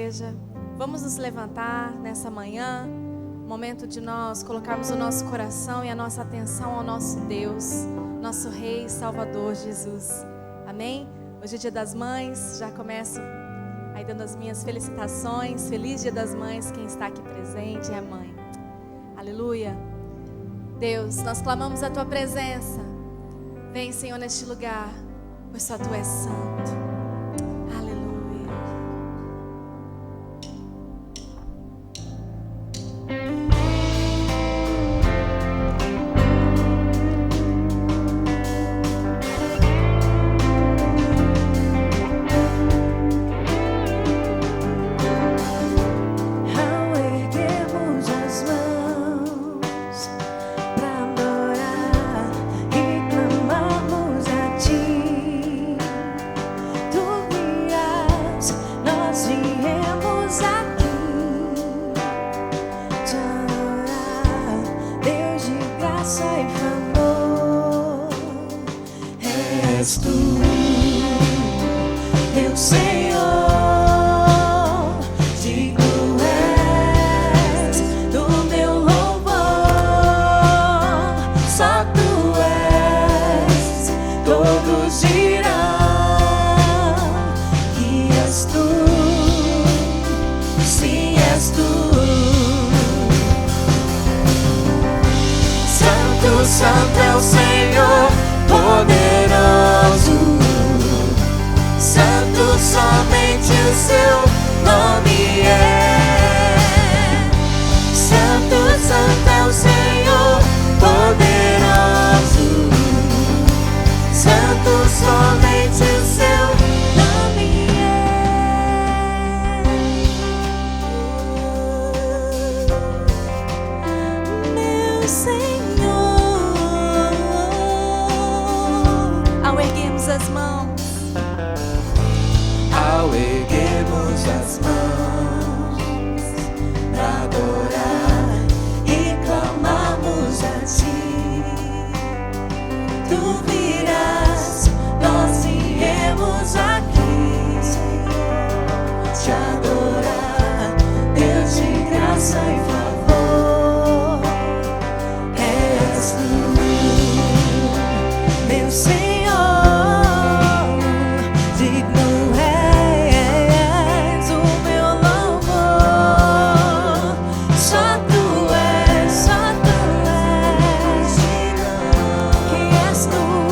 igreja, vamos nos levantar nessa manhã, momento de nós colocarmos o nosso coração e a nossa atenção ao nosso Deus, nosso Rei e Salvador Jesus. Amém? Hoje é Dia das Mães, já começo aí dando as minhas felicitações. Feliz Dia das Mães, quem está aqui presente é a mãe. Aleluia. Deus, nós clamamos a Tua presença. Vem, Senhor, neste lugar, pois só Tu és santo. Santo é o Senhor, poderoso. Santo somente o seu nome é. Santo, santo é o Senhor, poderoso. Santo somente o seu nome é. Meu Senhor. As mãos, ao erguermos as mãos para adorar e clamarmos a Ti, Tu virás, nós viemos aqui te adorar, Deus de graça e favor, és Tu, meu Senhor. Tu és, quem és Tu?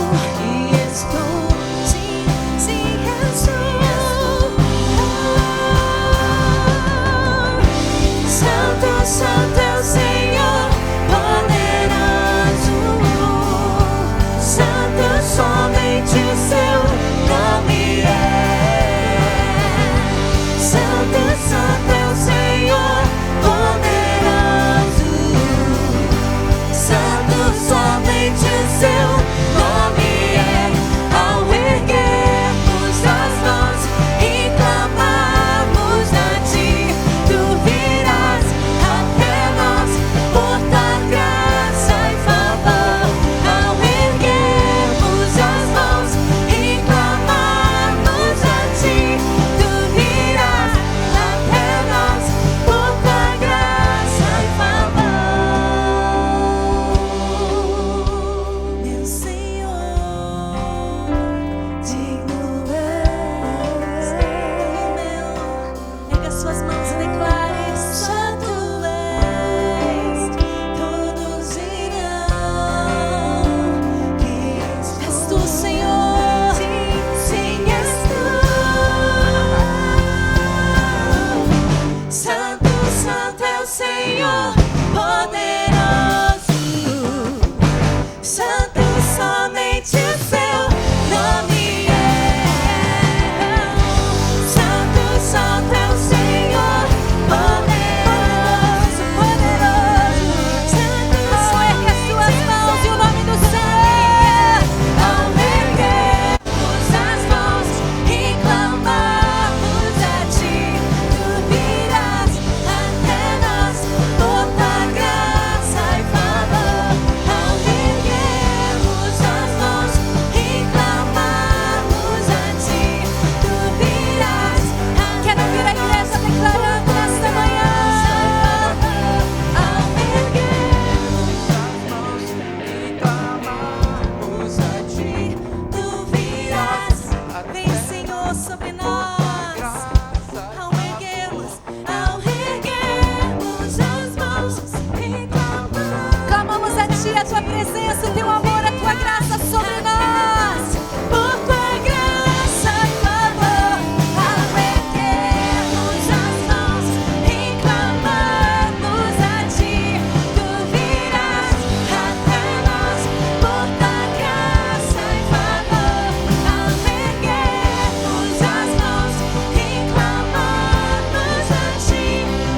a tua presença, o teu amor, a tua graça sobre nós. Por tua graça e favor, ao erguermos as mãos e clamarmos a ti, tu virás até nós. Por tua graça e favor, ao erguermos as mãos e clamarmos a ti,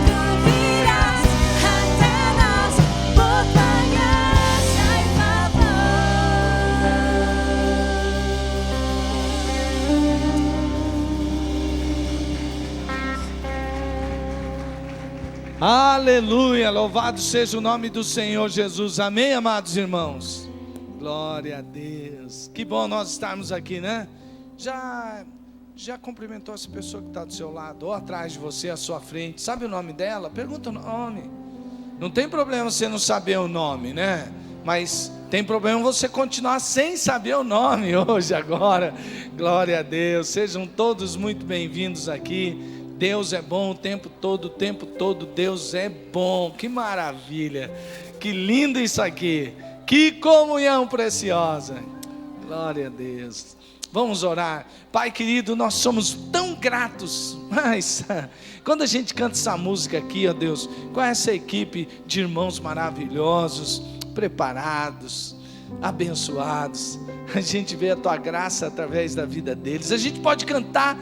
tu virás até nós. Por tua graça e favor. Aleluia, louvado seja o nome do Senhor Jesus, amém, amados irmãos? Glória a Deus, que bom nós estarmos aqui, né? Já cumprimentou essa pessoa que está do seu lado, ou atrás de você, à sua frente, sabe o nome dela? Pergunta o nome. Não tem problema você não saber o nome, né? Mas tem problema você continuar sem saber o nome hoje, agora. Glória a Deus, sejam todos muito bem-vindos aqui. Deus é bom o tempo todo Deus é bom. Que maravilha, que lindo isso aqui, que comunhão preciosa. Glória a Deus. Vamos orar. Pai querido, nós somos tão gratos, mas quando a gente canta essa música aqui, ó Deus, com essa equipe de irmãos maravilhosos, preparados, abençoados, a gente vê a tua graça através da vida deles. A gente pode cantar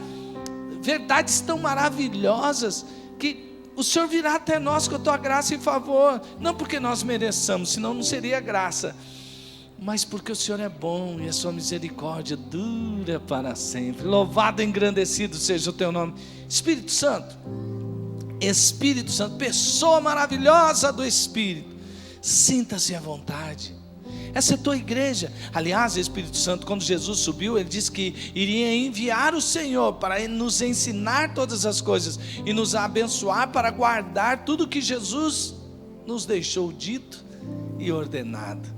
verdades tão maravilhosas que o Senhor virá até nós com a tua graça e favor, não porque nós mereçamos, senão não seria graça, mas porque o Senhor é bom e a sua misericórdia dura para sempre. Louvado e engrandecido seja o teu nome. Espírito Santo, pessoa maravilhosa do Espírito, sinta-se à vontade. Essa é a tua igreja. Aliás, Espírito Santo, quando Jesus subiu, ele disse que iria enviar o Senhor para nos ensinar todas as coisas e nos abençoar para guardar tudo que Jesus nos deixou dito e ordenado.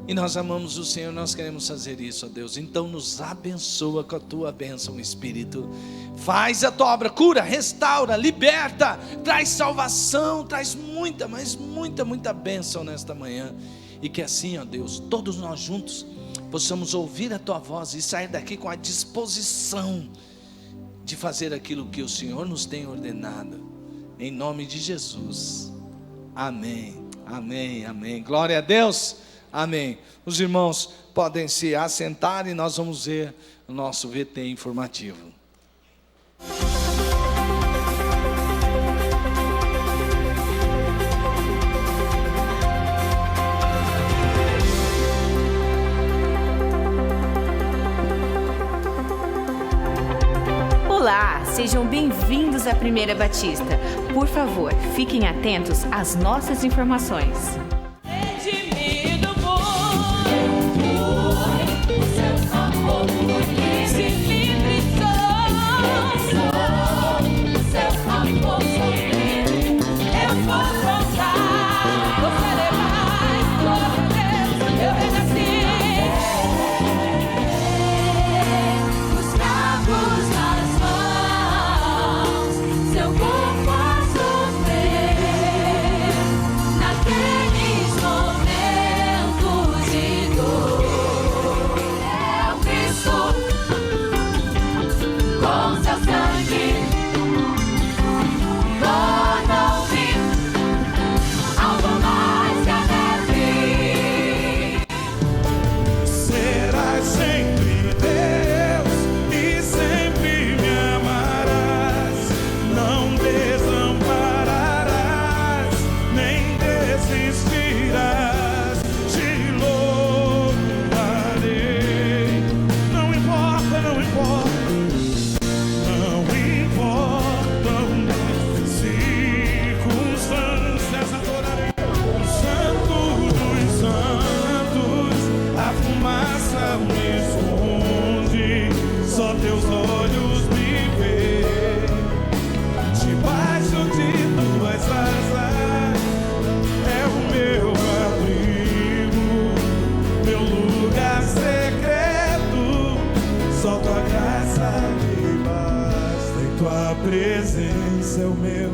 E nós amamos o Senhor, nós queremos fazer isso, ó Deus. Então nos abençoa com a tua bênção, Espírito. Faz a tua obra, cura, restaura, liberta, traz salvação, traz muita, mas muita bênção nesta manhã. E que assim, ó Deus, todos nós juntos possamos ouvir a tua voz e sair daqui com a disposição de fazer aquilo que o Senhor nos tem ordenado. Em nome de Jesus. Amém, amém, amém. Glória a Deus. Amém. Os irmãos podem se assentar e nós vamos ver o nosso VT informativo. Olá, sejam bem-vindos à Primeira Batista. Por favor, fiquem atentos às nossas informações. Presença é o meu.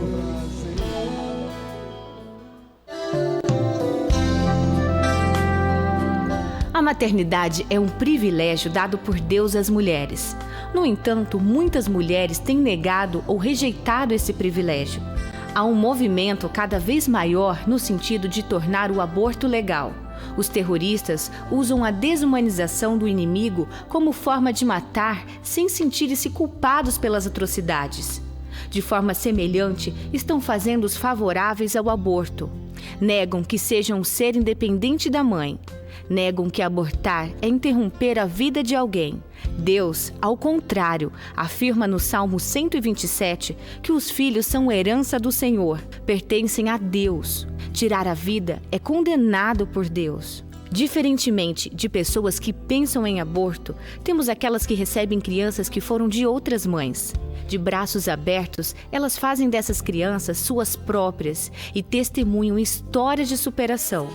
A maternidade é um privilégio dado por Deus às mulheres. No entanto, muitas mulheres têm negado ou rejeitado esse privilégio. Há um movimento cada vez maior no sentido de tornar o aborto legal. Os terroristas usam a desumanização do inimigo como forma de matar sem sentirem-se culpados pelas atrocidades. De forma semelhante, estão fazendo os favoráveis ao aborto. Negam que seja um ser independente da mãe. Negam que abortar é interromper a vida de alguém. Deus, ao contrário, afirma no Salmo 127 que os filhos são herança do Senhor, pertencem a Deus. Tirar a vida é condenado por Deus. Diferentemente de pessoas que pensam em aborto, temos aquelas que recebem crianças que foram de outras mães. De braços abertos, elas fazem dessas crianças suas próprias e testemunham histórias de superação.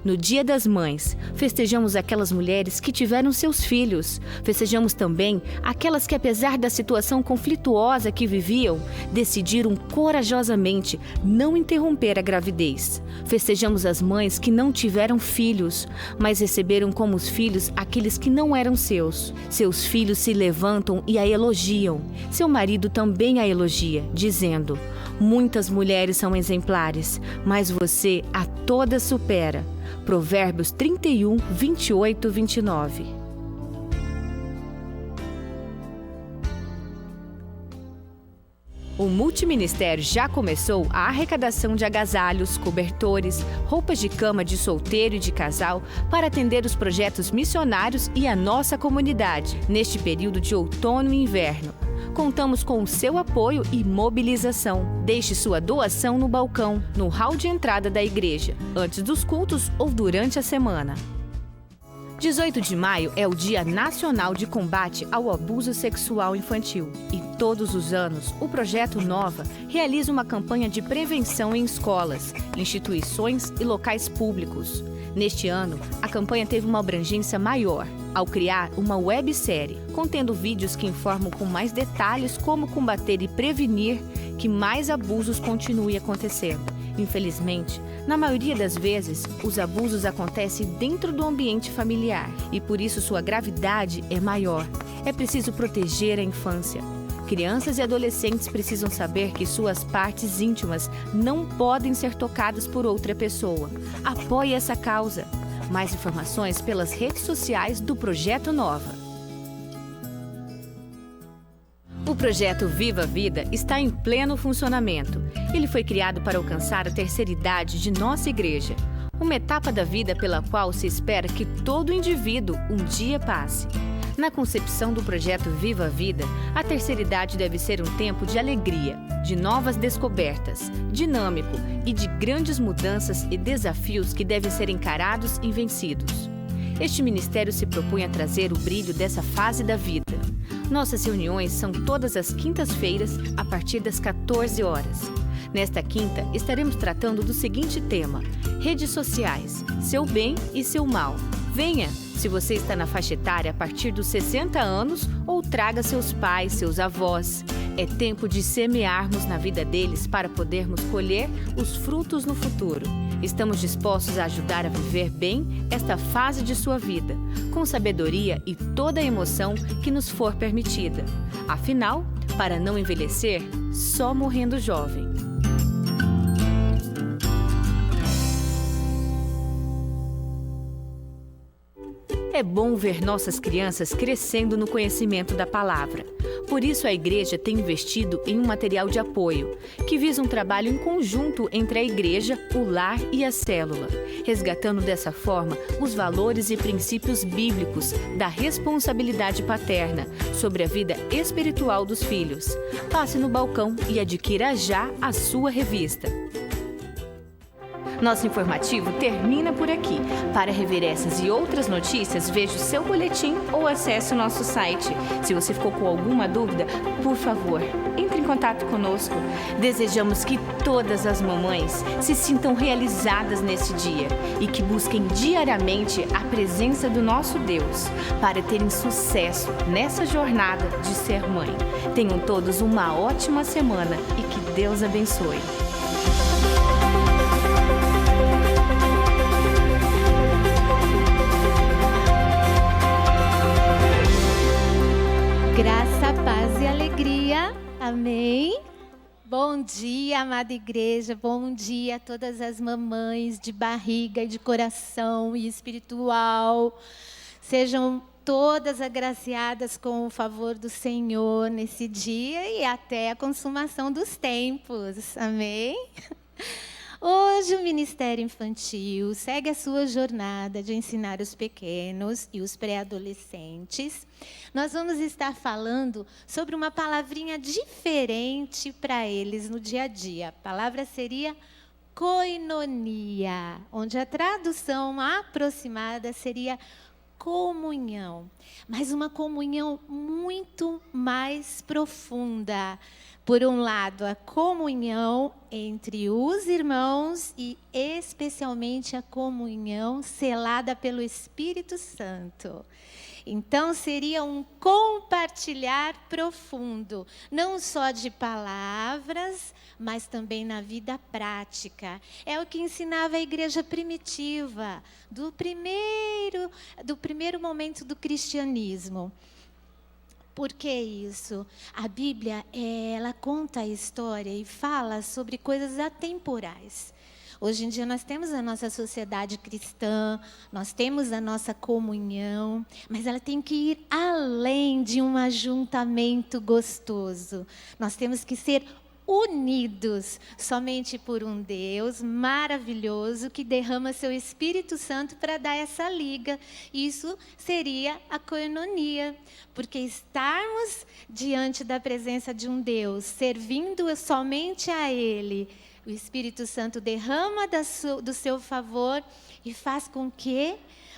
No Dia das Mães, festejamos aquelas mulheres que tiveram seus filhos. Festejamos também aquelas que, apesar da situação conflituosa que viviam, decidiram corajosamente não interromper a gravidez. Festejamos as mães que não tiveram filhos, mas receberam como os filhos aqueles que não eram seus. Seus filhos se levantam e a elogiam. Seu marido também a elogia, dizendo: muitas mulheres são exemplares, mas você a todas supera. Provérbios 31, 28, 29. O Multiministério já começou a arrecadação de agasalhos, cobertores, roupas de cama de solteiro e de casal para atender os projetos missionários e a nossa comunidade neste período de outono e inverno. Contamos com o seu apoio e mobilização. Deixe sua doação no balcão, no hall de entrada da igreja, antes dos cultos ou durante a semana. 18 de maio é o Dia Nacional de Combate ao Abuso Sexual Infantil e todos os anos o Projeto Nova realiza uma campanha de prevenção em escolas, instituições e locais públicos. Neste ano, a campanha teve uma abrangência maior, ao criar uma websérie, contendo vídeos que informam com mais detalhes como combater e prevenir que mais abusos continuem acontecendo. Infelizmente, na maioria das vezes, os abusos acontecem dentro do ambiente familiar e por isso sua gravidade é maior. É preciso proteger a infância. Crianças e adolescentes precisam saber que suas partes íntimas não podem ser tocadas por outra pessoa. Apoie essa causa. Mais informações pelas redes sociais do Projeto Nova. O projeto Viva a Vida está em pleno funcionamento. Ele foi criado para alcançar a terceira idade de nossa igreja, uma etapa da vida pela qual se espera que todo indivíduo um dia passe. Na concepção do projeto Viva a Vida, a terceira idade deve ser um tempo de alegria, de novas descobertas, dinâmico e de grandes mudanças e desafios que devem ser encarados e vencidos. Este ministério se propõe a trazer o brilho dessa fase da vida. Nossas reuniões são todas as quintas-feiras, a partir das 14 horas. Nesta quinta, estaremos tratando do seguinte tema: redes sociais, seu bem e seu mal. Venha, se você está na faixa etária a partir dos 60 anos, ou traga seus pais, seus avós. É tempo de semearmos na vida deles para podermos colher os frutos no futuro. Estamos dispostos a ajudar a viver bem esta fase de sua vida, com sabedoria e toda a emoção que nos for permitida. Afinal, para não envelhecer, só morrendo jovem. É bom ver nossas crianças crescendo no conhecimento da palavra. Por isso, a igreja tem investido em um material de apoio, que visa um trabalho em conjunto entre a igreja, o lar e a célula, resgatando dessa forma os valores e princípios bíblicos da responsabilidade paterna sobre a vida espiritual dos filhos. Passe no balcão e adquira já a sua revista. Nosso informativo termina por aqui. Para rever essas e outras notícias, veja o seu boletim ou acesse o nosso site. Se você ficou com alguma dúvida, por favor, entre em contato conosco. Desejamos que todas as mamães se sintam realizadas nesse dia e que busquem diariamente a presença do nosso Deus para terem sucesso nessa jornada de ser mãe. Tenham todos uma ótima semana e que Deus abençoe. Graça, paz e alegria. Amém. Bom dia, amada igreja. Bom dia a todas as mamães de barriga e de coração e espiritual. Sejam todas agraciadas com o favor do Senhor nesse dia e até a consumação dos tempos. Amém? Hoje o Ministério Infantil segue a sua jornada de ensinar os pequenos e os pré-adolescentes. Nós vamos estar falando sobre uma palavrinha diferente para eles no dia a dia. A palavra seria koinonia, onde a tradução aproximada seria comunhão. Mas uma comunhão muito mais profunda. Por um lado, a comunhão entre os irmãos e especialmente a comunhão selada pelo Espírito Santo. Então, seria um compartilhar profundo, não só de palavras, mas também na vida prática. É o que ensinava a igreja primitiva, do primeiro momento do cristianismo. Por que isso? A Bíblia, ela conta a história e fala sobre coisas atemporais. Hoje em dia nós temos a nossa sociedade cristã, nós temos a nossa comunhão, mas ela tem que ir além de um ajuntamento gostoso. Nós temos que ser unidos somente por um Deus maravilhoso que derrama seu Espírito Santo para dar essa liga. Isso seria a koinonia, porque estarmos diante da presença de um Deus, servindo somente a Ele, o Espírito Santo derrama do seu favor e faz com que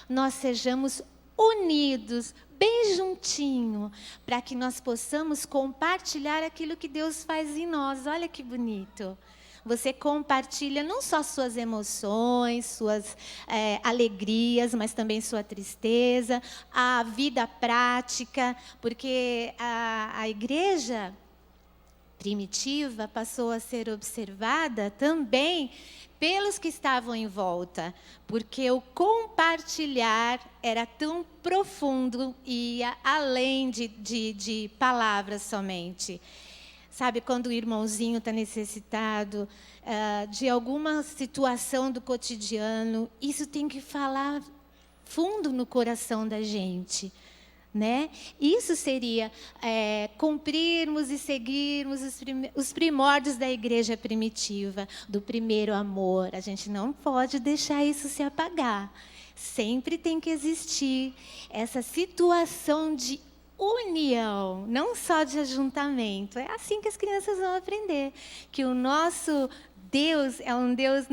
nós sejamos unidos, bem juntinho, para que nós possamos compartilhar aquilo que Deus faz em nós. Olha que bonito. Você compartilha não só suas emoções, suas alegrias, mas também sua tristeza, a vida prática, porque a igreja primitiva passou a ser observada também pelos que estavam em volta, porque o compartilhar era tão profundo e ia além de palavras somente. Sabe, quando o irmãozinho está necessitado de alguma situação do cotidiano, isso tem que falar fundo no coração da gente. Né? Isso seria cumprirmos e seguirmos os primórdios da igreja primitiva, do primeiro amor. A gente não pode deixar isso se apagar. Sempre tem que existir essa situação de união, não só de ajuntamento. É assim que as crianças vão aprender, que o nosso Deus é um Deus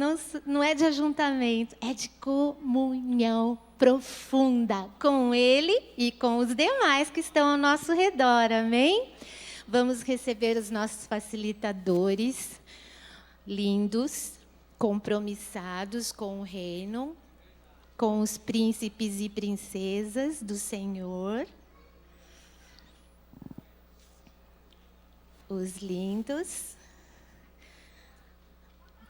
não é de ajuntamento, é de comunhão profunda com Ele e com os demais que estão ao nosso redor, amém? Vamos receber os nossos facilitadores, lindos, compromissados com o reino, com os príncipes e princesas do Senhor. Os lindos.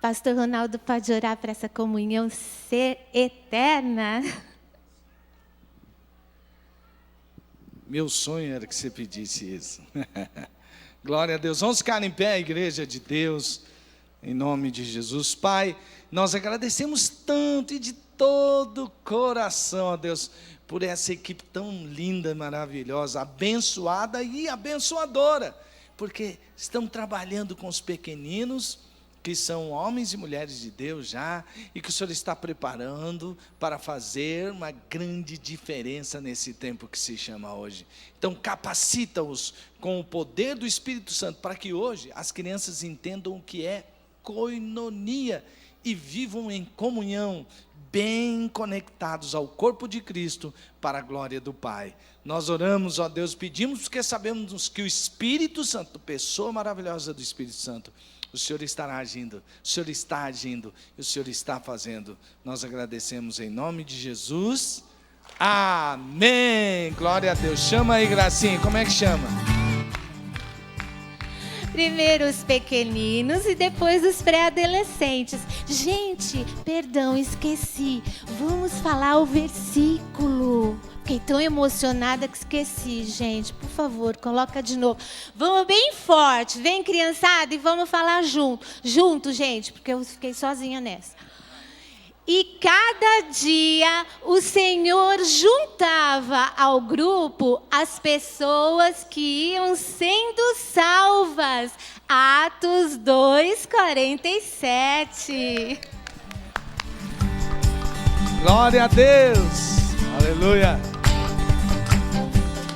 Pastor Ronaldo pode orar para essa comunhão ser eterna? Meu sonho era que você pedisse isso. Glória a Deus. Vamos ficar em pé, igreja de Deus, em nome de Jesus. Pai, nós agradecemos tanto e de todo o coração, ó Deus, por essa equipe tão linda, maravilhosa, abençoada e abençoadora, porque estão trabalhando com os pequeninos, que são homens e mulheres de Deus já, e que o Senhor está preparando para fazer uma grande diferença nesse tempo que se chama hoje. Então capacita-os com o poder do Espírito Santo, para que hoje as crianças entendam o que é koinonia, e vivam em comunhão, bem conectados ao corpo de Cristo, para a glória do Pai. Nós oramos, ó Deus, pedimos porque sabemos que o Espírito Santo, pessoa maravilhosa do Espírito Santo, o Senhor estará agindo, o Senhor está agindo, e o Senhor está fazendo. Nós agradecemos em nome de Jesus. Amém. Glória a Deus. Chama aí, Gracinha. Como é que chama? Primeiro os pequeninos e depois os pré-adolescentes. Gente, perdão, esqueci. Vamos falar o versículo. Fiquei tão emocionada que esqueci, gente. Por favor, coloca de novo. Vamos bem forte. Vem, criançada, e vamos falar junto. Junto, gente, porque eu fiquei sozinha nessa. E cada dia o Senhor juntava ao grupo as pessoas que iam sendo salvas. Atos 2:47. Glória a Deus. Aleluia.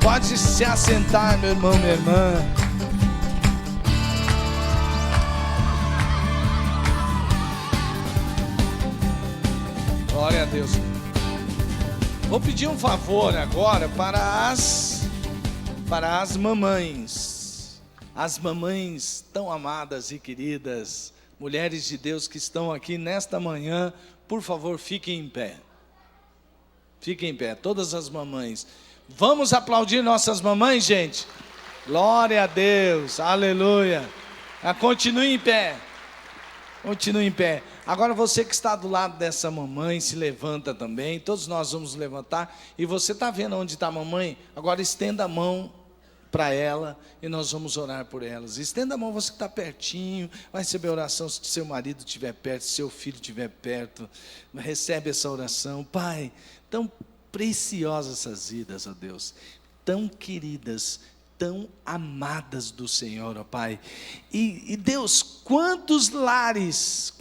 Pode se assentar, meu irmão, minha irmã. Glória a Deus. Vou pedir um favor agora para as mamães. As mamães tão amadas e queridas, mulheres de Deus que estão aqui nesta manhã, por favor, fiquem em pé. Fiquem em pé, todas as mamães. Vamos aplaudir nossas mamães, gente? Glória a Deus, aleluia. Continue em pé. Continue em pé. Agora você que está do lado dessa mamãe, se levanta também. Todos nós vamos levantar. E você está vendo onde está a mamãe? Agora estenda a mão para ela e nós vamos orar por elas. Estenda a mão, você que está pertinho, vai receber a oração se seu marido estiver perto, se seu filho estiver perto. Recebe essa oração. Pai, tão preciosas essas vidas, ó Deus, tão queridas, tão amadas do Senhor, ó Pai. E Deus, quantos lares,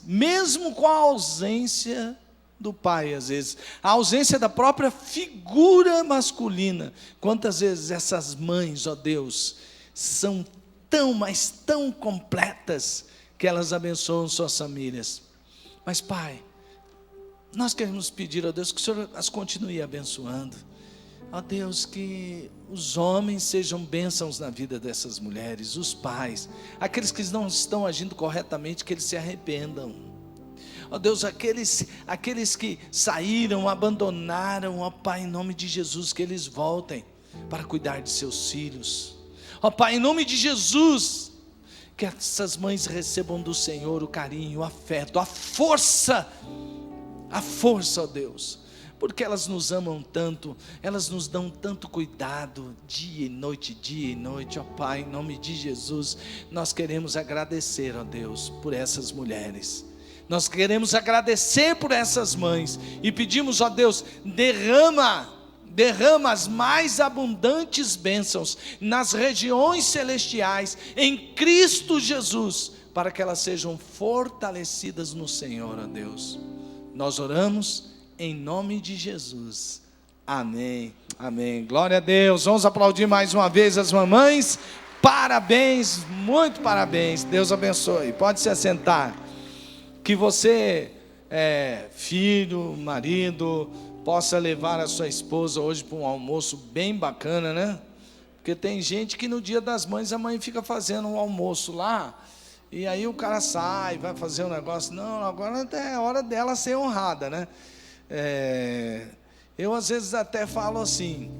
mesmo com a ausência do pai, às vezes, a ausência da própria figura masculina, quantas vezes essas mães, ó Deus, são tão, mas tão completas, que elas abençoam suas famílias. Mas Pai, nós queremos pedir, ó Deus, que o Senhor as continue abençoando. Ó Deus, que os homens sejam bênçãos na vida dessas mulheres, os pais, aqueles que não estão agindo corretamente, que eles se arrependam. Ó Deus, aqueles que saíram, abandonaram, ó Pai, em nome de Jesus, que eles voltem para cuidar de seus filhos. Ó Pai, em nome de Jesus, que essas mães recebam do Senhor o carinho, o afeto, a força, ó Deus, porque elas nos amam tanto, elas nos dão tanto cuidado, dia e noite, ó Pai, em nome de Jesus, nós queremos agradecer, ó Deus, por essas mulheres, nós queremos agradecer por essas mães, e pedimos, ó Deus, derrama as mais abundantes bênçãos, nas regiões celestiais, em Cristo Jesus, para que elas sejam fortalecidas no Senhor, ó Deus. Nós oramos em nome de Jesus, amém, amém, glória a Deus. Vamos aplaudir mais uma vez as mamães, parabéns, muito parabéns, Deus abençoe, pode se assentar. Que você, filho, marido, possa levar a sua esposa hoje para um almoço bem bacana, né? Porque tem gente que no dia das mães a mãe fica fazendo um almoço lá, e aí o cara sai, vai fazer um negócio, não, agora é hora dela ser honrada, né? Eu às vezes até falo assim,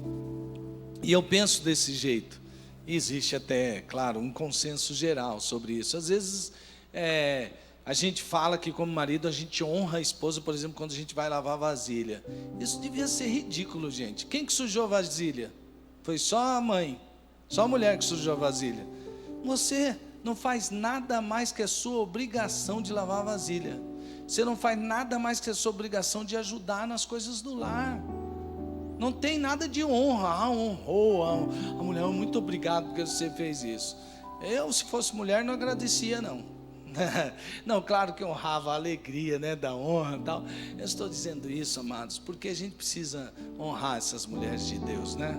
e eu penso desse jeito, existe até, claro, um consenso geral sobre isso. Às vezes a gente fala que como marido a gente honra a esposa, por exemplo, quando a gente vai lavar vasilha. Isso devia ser ridículo, gente. Quem que sujou a vasilha? Foi só a mãe, só a mulher que sujou a vasilha. Você não faz nada mais que a sua obrigação de lavar a vasilha. Você não faz nada mais que a sua obrigação de ajudar nas coisas do lar. Não tem nada de honra. Honrou a mulher, muito obrigado porque você fez isso. Eu, se fosse mulher, não agradecia, não. Não, claro que honrava a alegria, né, da honra e tal. Eu estou dizendo isso, amados, porque a gente precisa honrar essas mulheres de Deus, né?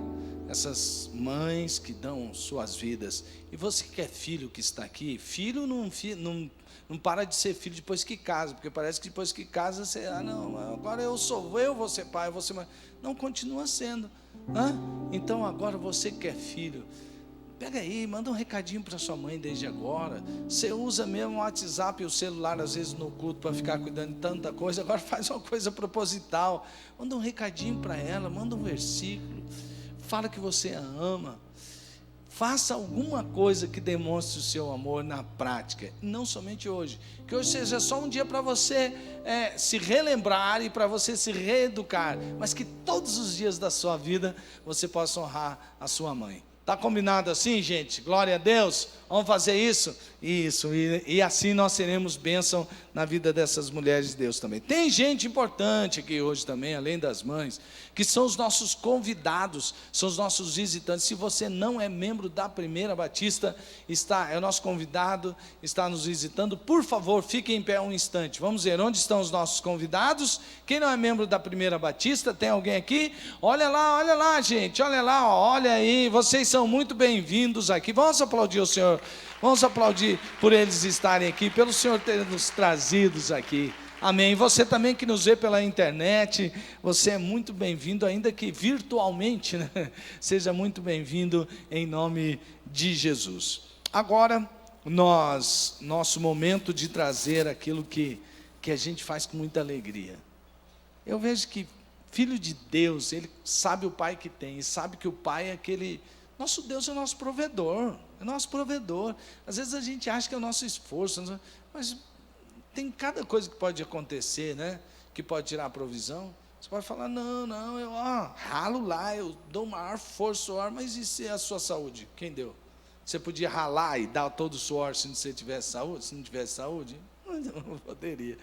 Essas mães que dão suas vidas. E você que é filho que está aqui, filho não para de ser filho depois que casa, porque parece que depois que casa você, não, agora eu vou ser pai, eu vou ser mãe. Não, continua sendo. Então agora você que é filho, pega aí, manda um recadinho para sua mãe desde agora. Você usa mesmo o WhatsApp e o celular às vezes no culto para ficar cuidando de tanta coisa. Agora faz uma coisa proposital, manda um recadinho para ela, manda um versículo, fala que você a ama, Faça alguma coisa que demonstre o seu amor na prática, não somente hoje. Que hoje seja só um dia para você se relembrar e para você se reeducar, mas que todos os dias da sua vida você possa honrar a sua mãe. Está combinado assim, gente? Glória a Deus. Vamos fazer isso? Isso. E assim nós seremos bênção na vida dessas mulheres de Deus também. Tem gente importante aqui hoje também, além das mães, que são os nossos convidados, são os nossos visitantes. Se você não é membro da Primeira Batista, é o nosso convidado, está nos visitando, por favor, fique em pé um instante. Vamos ver onde estão os nossos convidados. Quem não é membro da Primeira Batista, tem alguém aqui? Olha lá, gente, olha lá, olha aí, vocês são muito bem-vindos aqui. Vamos aplaudir o Senhor, vamos aplaudir por eles estarem aqui, pelo Senhor ter nos trazidos aqui. Amém. Você também que nos vê pela internet, você é muito bem-vindo, ainda que virtualmente, né? Seja muito bem-vindo em nome de Jesus. Agora, nosso momento de trazer aquilo que a gente faz com muita alegria. Eu vejo que filho de Deus, ele sabe o pai que tem, e sabe que o pai é aquele... Nosso Deus é o nosso provedor, Às vezes a gente acha que é o nosso esforço, mas tem cada coisa que pode acontecer, né? Que pode tirar a provisão. Você pode falar, não, eu ralo lá, eu dou o maior força, mas e se a sua saúde? Quem deu? Você podia ralar e dar todo o suor se você tivesse saúde? Se não tivesse saúde? Não poderia.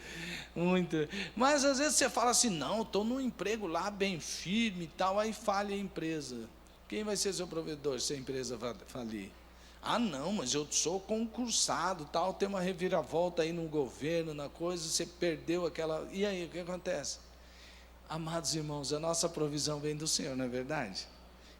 Muito. Mas às vezes você fala assim, não, estou num emprego lá bem firme e tal, aí falha a empresa. Quem vai ser seu provedor se a empresa falir? Não, mas eu sou concursado, tal, tem uma reviravolta aí no governo, na coisa, você perdeu aquela... E aí, o que acontece? Amados irmãos, a nossa provisão vem do Senhor, não é verdade?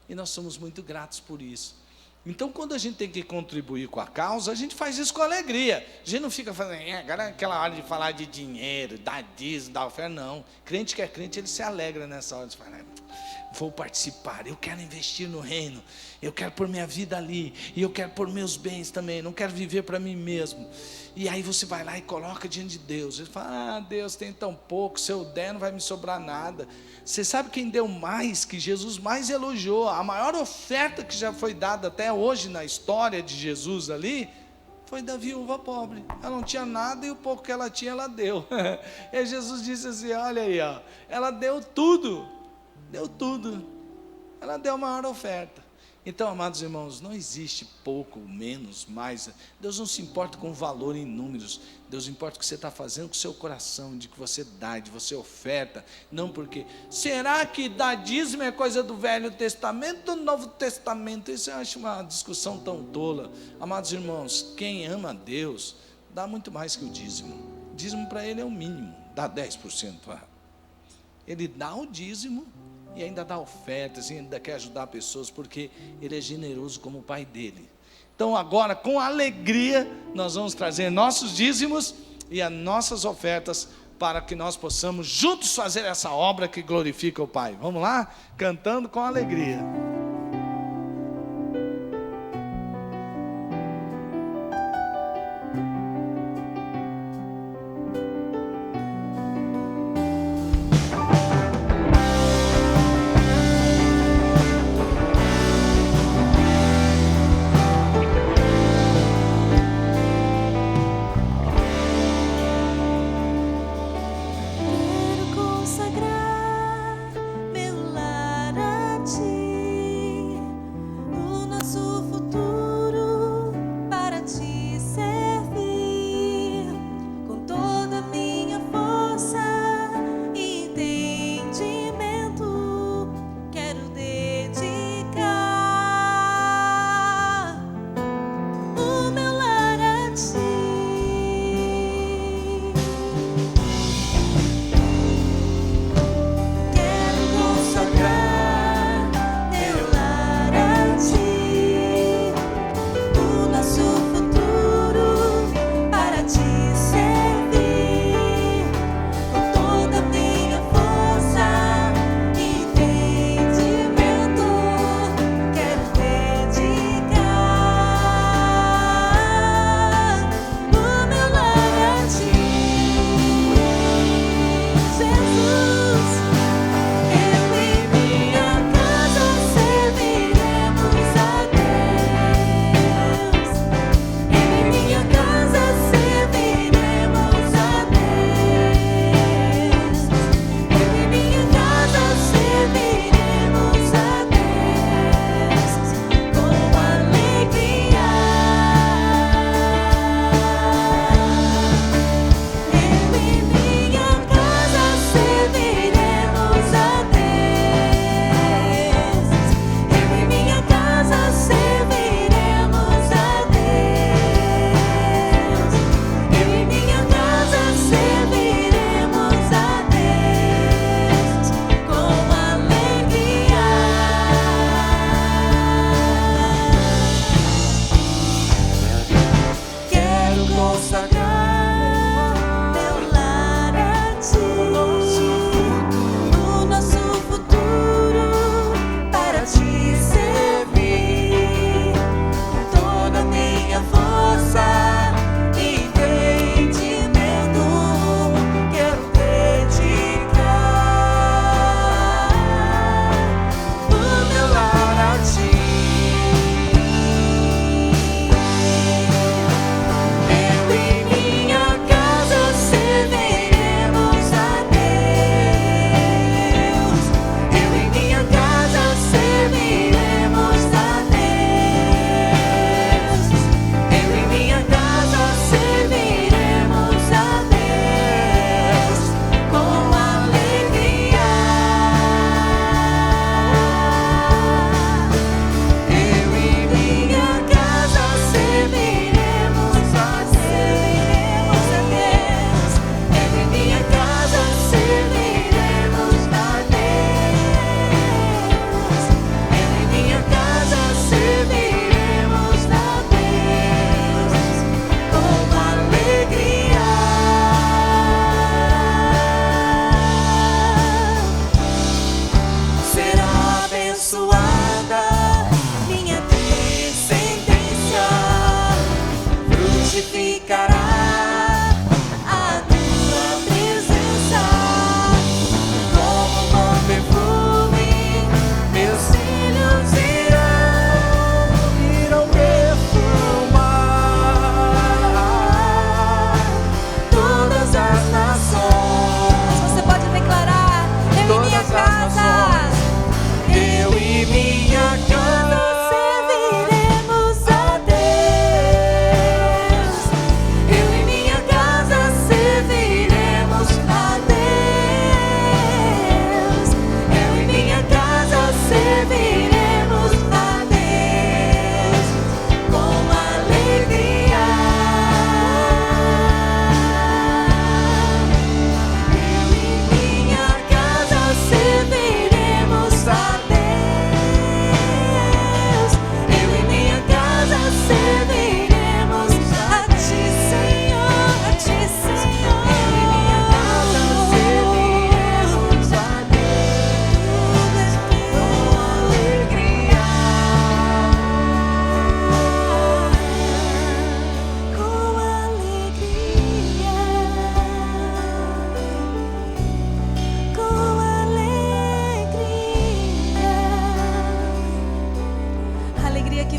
E nós somos muito gratos por isso. Então, quando a gente tem que contribuir com a causa, a gente faz isso com alegria. A gente não fica fazendo, agora é aquela hora de falar de dinheiro, dar dízimo, dar oferta, não. Crente que é crente, ele se alegra nessa hora de falar, vou participar, eu quero investir no reino, eu quero pôr minha vida ali, e eu quero pôr meus bens também, não quero viver para mim mesmo. E aí você vai lá e coloca diante de Deus. Ele fala, Deus, tem tão pouco, se eu der não vai me sobrar nada. Você sabe quem deu mais, que Jesus mais elogiou, a maior oferta que já foi dada até hoje na história de Jesus ali, foi da viúva pobre. Ela não tinha nada e o pouco que ela tinha, ela deu. E Jesus disse assim, olha aí, ela deu tudo, ela deu a maior oferta. Então, amados irmãos, não existe pouco, menos, mais. Deus não se importa com o valor em números. Deus importa o que você está fazendo com o seu coração, de que você dá, de que você oferta. Não porque, será que dar dízimo é coisa do Velho Testamento ou do Novo Testamento? Isso eu acho uma discussão tão tola. Amados irmãos, quem ama a Deus, dá muito mais que o dízimo. O dízimo para ele é o mínimo, dá 10%. Ele dá o dízimo e ainda dá ofertas, e ainda quer ajudar pessoas, porque ele é generoso como o pai dele. Então agora, com alegria, nós vamos trazer nossos dízimos e as nossas ofertas, para que nós possamos juntos fazer essa obra que glorifica o Pai. Vamos lá? Cantando com alegria.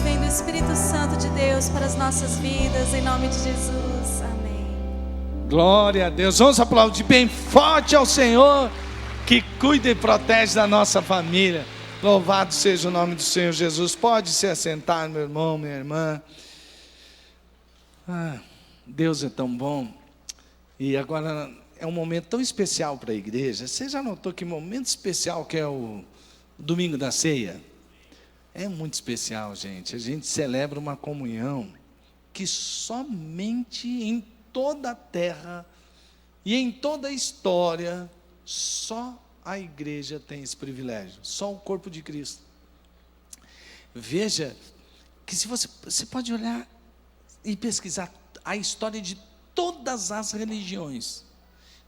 vem do Espírito Santo de Deus para as nossas vidas, em nome de Jesus. Amém. Glória a Deus. Vamos aplaudir bem forte ao Senhor, que cuida e protege da nossa família. Louvado seja o nome do Senhor Jesus. Pode se assentar, meu irmão, minha irmã. Deus é tão bom. E agora é um momento tão especial para a igreja. Você já notou que momento especial que é o domingo da ceia? É muito especial, gente. A gente celebra uma comunhão que somente em toda a terra e em toda a história, só a igreja tem esse privilégio, só o corpo de Cristo. Veja que se você pode olhar e pesquisar a história de todas as religiões,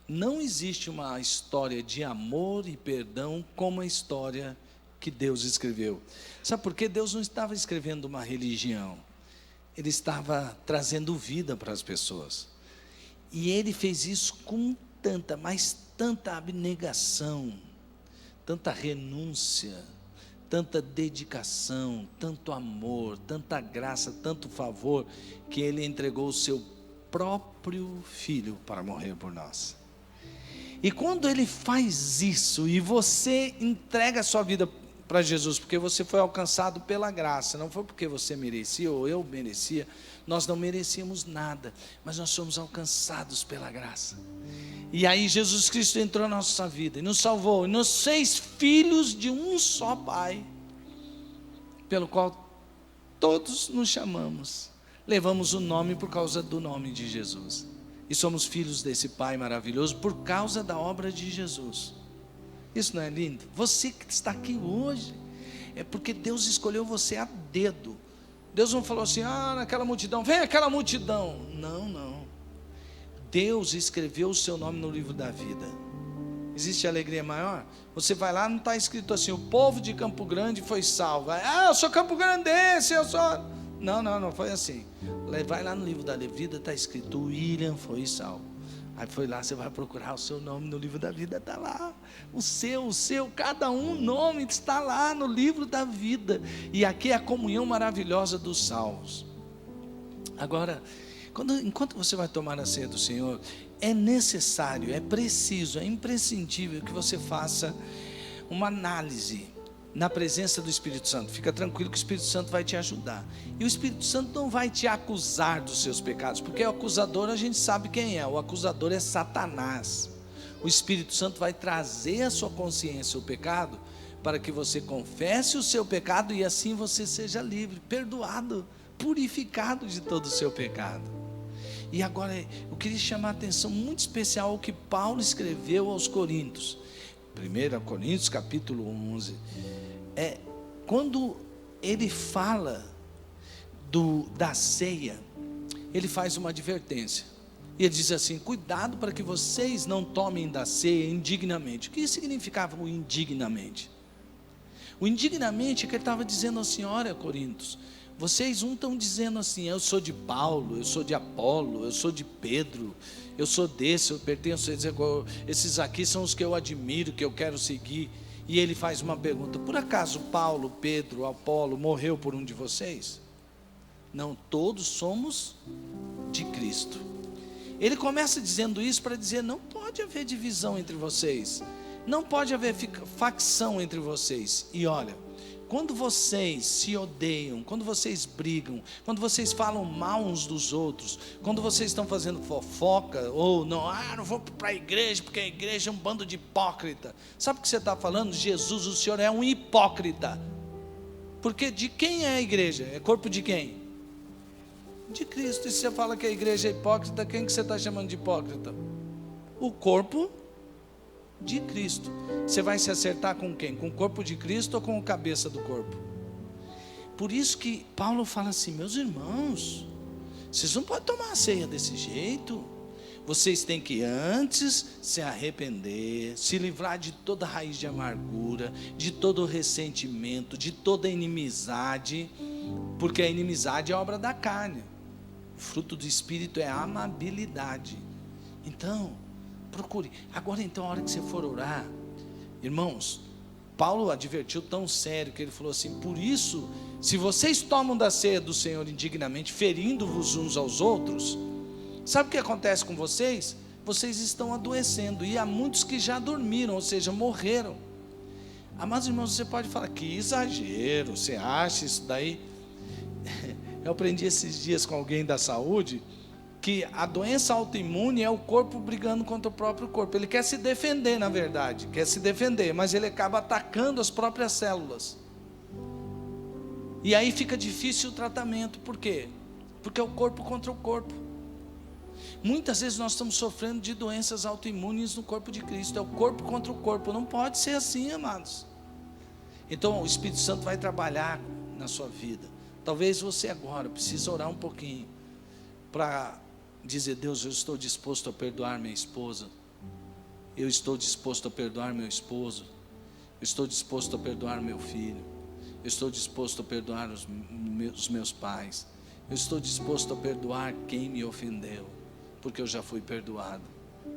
não existe uma história de amor e perdão como a história que Deus escreveu. Sabe por quê? Deus não estava escrevendo uma religião, Ele estava trazendo vida para as pessoas. E Ele fez isso com tanta, mas tanta abnegação, tanta renúncia, tanta dedicação, tanto amor, tanta graça, tanto favor, que Ele entregou o seu próprio Filho para morrer por nós. E quando Ele faz isso, e você entrega a sua vida para Jesus, porque você foi alcançado pela graça, não foi porque você merecia ou eu merecia, nós não merecíamos nada, mas nós somos alcançados pela graça. E aí Jesus Cristo entrou na nossa vida e nos salvou, e nos fez filhos de um só Pai, pelo qual todos nos chamamos, levamos o nome por causa do nome de Jesus, e somos filhos desse Pai maravilhoso por causa da obra de Jesus. Isso não é lindo? Você que está aqui hoje, é porque Deus escolheu você a dedo. Deus não falou assim, naquela multidão, vem aquela multidão. Não. Deus escreveu o seu nome no livro da vida. Existe alegria maior? Você vai lá, não está escrito assim, o povo de Campo Grande foi salvo. Eu sou Campo Grandense, eu sou... Não foi assim. Vai lá no livro da vida, está escrito, William foi salvo. Aí foi lá, você vai procurar o seu nome no livro da vida, está lá. O seu, cada um nome está lá no livro da vida. E aqui é a comunhão maravilhosa dos salvos. Agora, enquanto você vai tomar a ceia do Senhor, é necessário, é preciso, é imprescindível que você faça uma análise na presença do Espírito Santo. Fica tranquilo que o Espírito Santo vai te ajudar. E o Espírito Santo não vai te acusar dos seus pecados, porque o acusador a gente sabe quem é. O acusador é Satanás. O Espírito Santo vai trazer à sua consciência o pecado, para que você confesse o seu pecado e assim você seja livre, perdoado, purificado de todo o seu pecado. E agora eu queria chamar a atenção muito especial ao que Paulo escreveu aos Coríntios. 1 Coríntios capítulo 11. Quando ele fala da ceia, ele faz uma advertência. E ele diz assim, cuidado para que vocês não tomem da ceia indignamente. O que significava o indignamente? O indignamente é que ele estava dizendo assim, olha Coríntios, vocês estão dizendo assim, eu sou de Paulo, eu sou de Apolo, eu sou de Pedro, eu sou desse, eu pertenço a esses aqui são os que eu admiro, que eu quero seguir. E ele faz uma pergunta, por acaso Paulo, Pedro, Apolo morreu por um de vocês? Não, todos somos de Cristo. Ele começa dizendo isso para dizer, não pode haver divisão entre vocês, não pode haver facção entre vocês. E olha, quando vocês se odeiam, quando vocês brigam, quando vocês falam mal uns dos outros, quando vocês estão fazendo fofoca, ou não vou para a igreja, porque a igreja é um bando de hipócrita. Sabe o que você está falando? Jesus, o Senhor é um hipócrita. Porque de quem é a igreja? É corpo de quem? De Cristo. E se você fala que a igreja é hipócrita, quem que você está chamando de hipócrita? O corpo de Cristo. Você vai se acertar com quem? Com o corpo de Cristo ou com a cabeça do corpo? Por isso que Paulo fala assim, meus irmãos, vocês não podem tomar a ceia desse jeito. Vocês têm que antes se arrepender, se livrar de toda raiz de amargura, de todo ressentimento, de toda inimizade, porque a inimizade é obra da carne. O fruto do Espírito é a amabilidade. Então, procure. Agora então, a hora que você for orar, irmãos, Paulo advertiu tão sério que ele falou assim, por isso, Se vocês tomam da ceia do Senhor indignamente, ferindo-vos uns aos outros, sabe o que acontece com vocês? Vocês estão adoecendo, e há muitos que já dormiram, ou seja, morreram. Amados irmãos, você pode falar, que exagero, você acha isso daí? Eu aprendi esses dias com alguém da saúde, que a doença autoimune é o corpo brigando contra o próprio corpo. Ele quer se defender, na verdade, quer se defender, mas ele acaba atacando as próprias células. E aí fica difícil o tratamento. Por quê? Porque é o corpo contra o corpo. Muitas vezes nós estamos sofrendo de doenças autoimunes no corpo de Cristo. É o corpo contra o corpo. Não pode ser assim, amados. Então o Espírito Santo vai trabalhar na sua vida. Talvez você agora precise orar um pouquinho para dizer: Deus, eu estou disposto a perdoar minha esposa, eu estou disposto a perdoar meu esposo, eu estou disposto a perdoar meu filho, eu estou disposto a perdoar os meus pais, eu estou disposto a perdoar quem me ofendeu, porque eu já fui perdoado.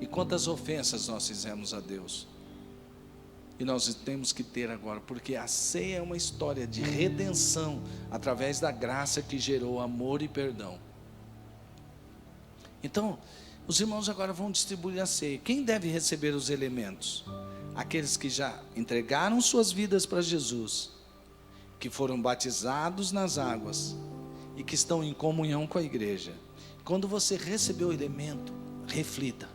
E quantas ofensas nós fizemos a Deus, e nós temos que ter agora, porque a ceia é uma história de redenção, através da graça que gerou amor e perdão. Então, os irmãos agora vão distribuir a ceia. Quem deve receber os elementos? Aqueles que já entregaram suas vidas para Jesus, que foram batizados nas águas e que estão em comunhão com a igreja. Quando você receber o elemento, reflita,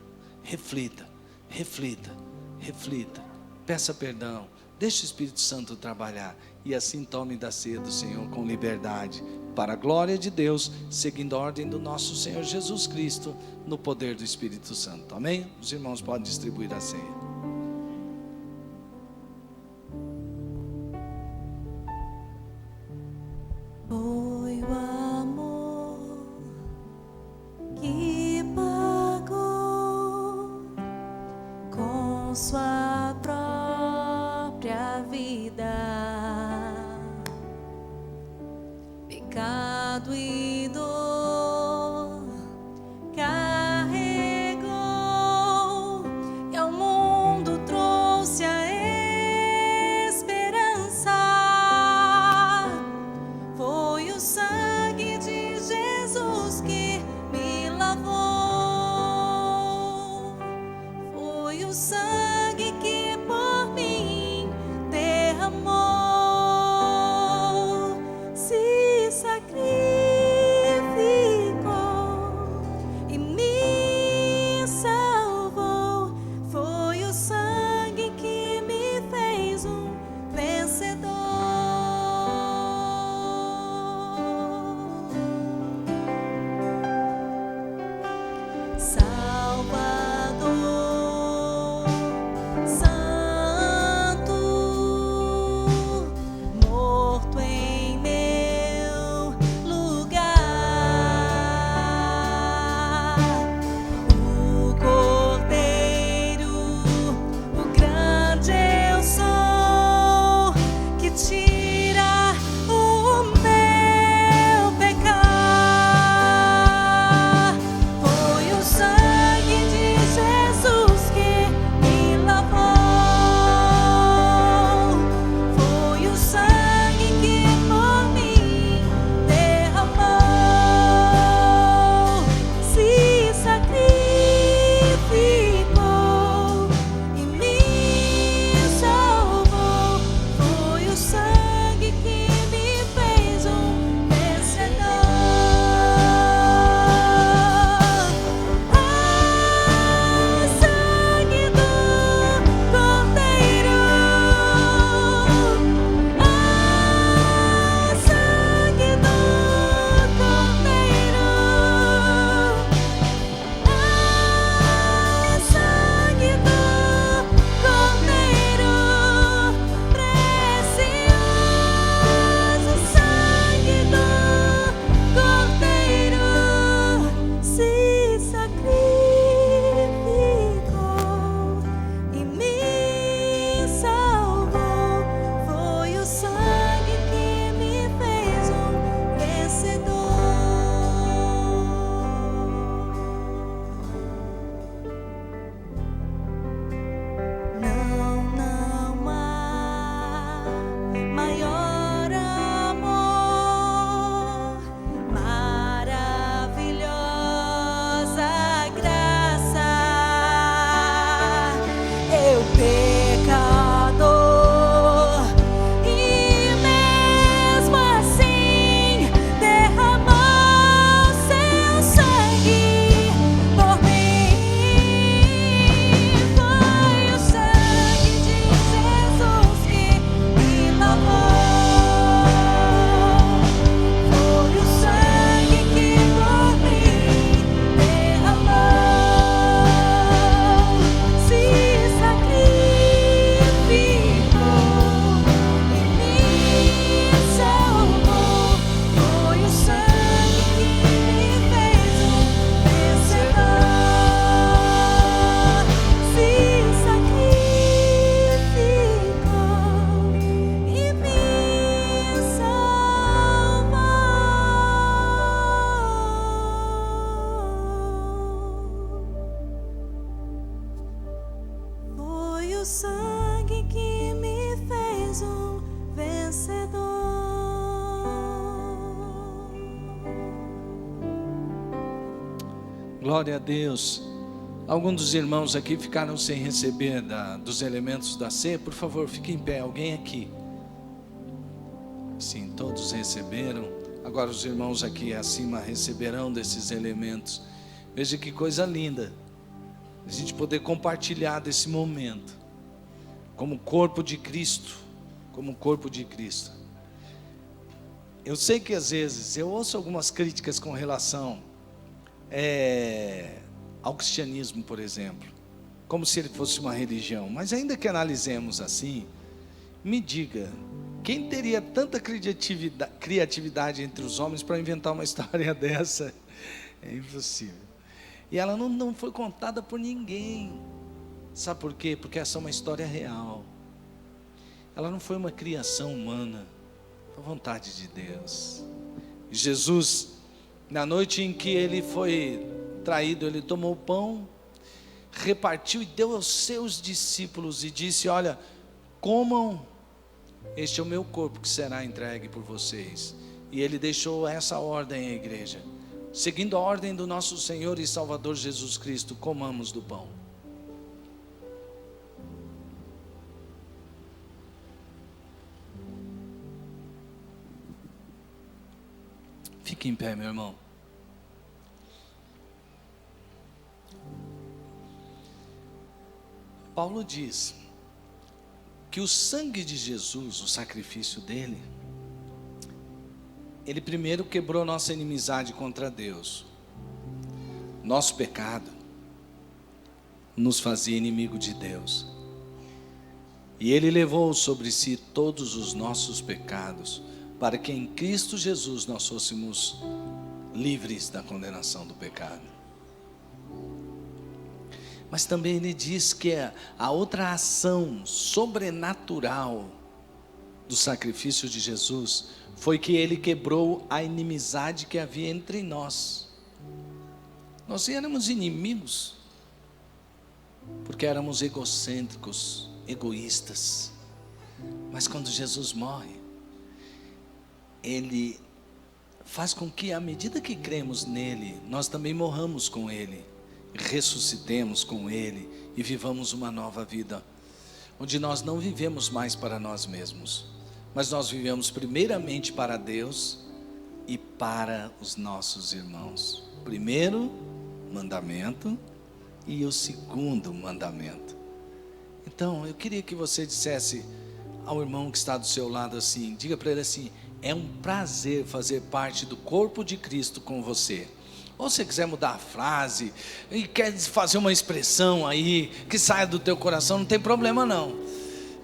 reflita, reflita, reflita, peça perdão, deixe o Espírito Santo trabalhar, e assim tome da ceia do Senhor com liberdade, para a glória de Deus, seguindo a ordem do nosso Senhor Jesus Cristo, no poder do Espírito Santo. Amém? Os irmãos podem distribuir a ceia. Foi o amor que pagou com sua própria vida, pecado e dor carregou, e ao mundo trouxe a esperança. Foi o sangue de Jesus que me lavou, foi o sangue que por mim derramou, se sacrificou Glória a Deus. Alguns dos irmãos aqui ficaram sem receber dos elementos da ceia. Por favor, fique em pé. Alguém aqui? Sim, todos receberam. Agora os irmãos aqui acima receberão desses elementos. Veja que coisa linda a gente poder compartilhar desse momento como corpo de Cristo. Como corpo de Cristo. Eu sei que às vezes eu ouço algumas críticas com relação ao cristianismo, por exemplo, como se ele fosse uma religião. Mas ainda que analisemos assim, me diga, quem teria tanta criatividade entre os homens para inventar uma história dessa? É impossível. E ela não foi contada por ninguém. Sabe por quê? Porque essa é uma história real. Ela não foi uma criação humana, foi a vontade de Deus. E Jesus, na noite em que ele foi traído, ele tomou o pão, repartiu e deu aos seus discípulos e disse: olha, comam, este é o meu corpo que será entregue por vocês. E ele deixou essa ordem à igreja: seguindo a ordem do nosso Senhor e Salvador Jesus Cristo, comamos do pão. Fique em pé, meu irmão. Paulo diz que o sangue de Jesus, o sacrifício dele, ele primeiro quebrou nossa inimizade contra Deus. Nosso pecado nos fazia inimigo de Deus. E ele levou sobre si todos os nossos pecados, para que em Cristo Jesus nós fôssemos livres da condenação do pecado. Mas também ele diz que a outra ação sobrenatural do sacrifício de Jesus foi que ele quebrou a inimizade que havia entre nós. Nós éramos inimigos porque éramos egocêntricos, egoístas. Mas quando Jesus morre, ele faz com que, à medida que cremos nele, nós também morramos com ele, ressuscitemos com ele e vivamos uma nova vida, onde nós não vivemos mais para nós mesmos, mas nós vivemos primeiramente para Deus e para os nossos irmãos. Primeiro mandamento e o segundo mandamento. Então, eu queria que você dissesse ao irmão que está do seu lado assim, diga para ele assim: é um prazer fazer parte do corpo de Cristo com você. Ou se você quiser mudar a frase e quer fazer uma expressão aí que saia do teu coração, não tem problema não,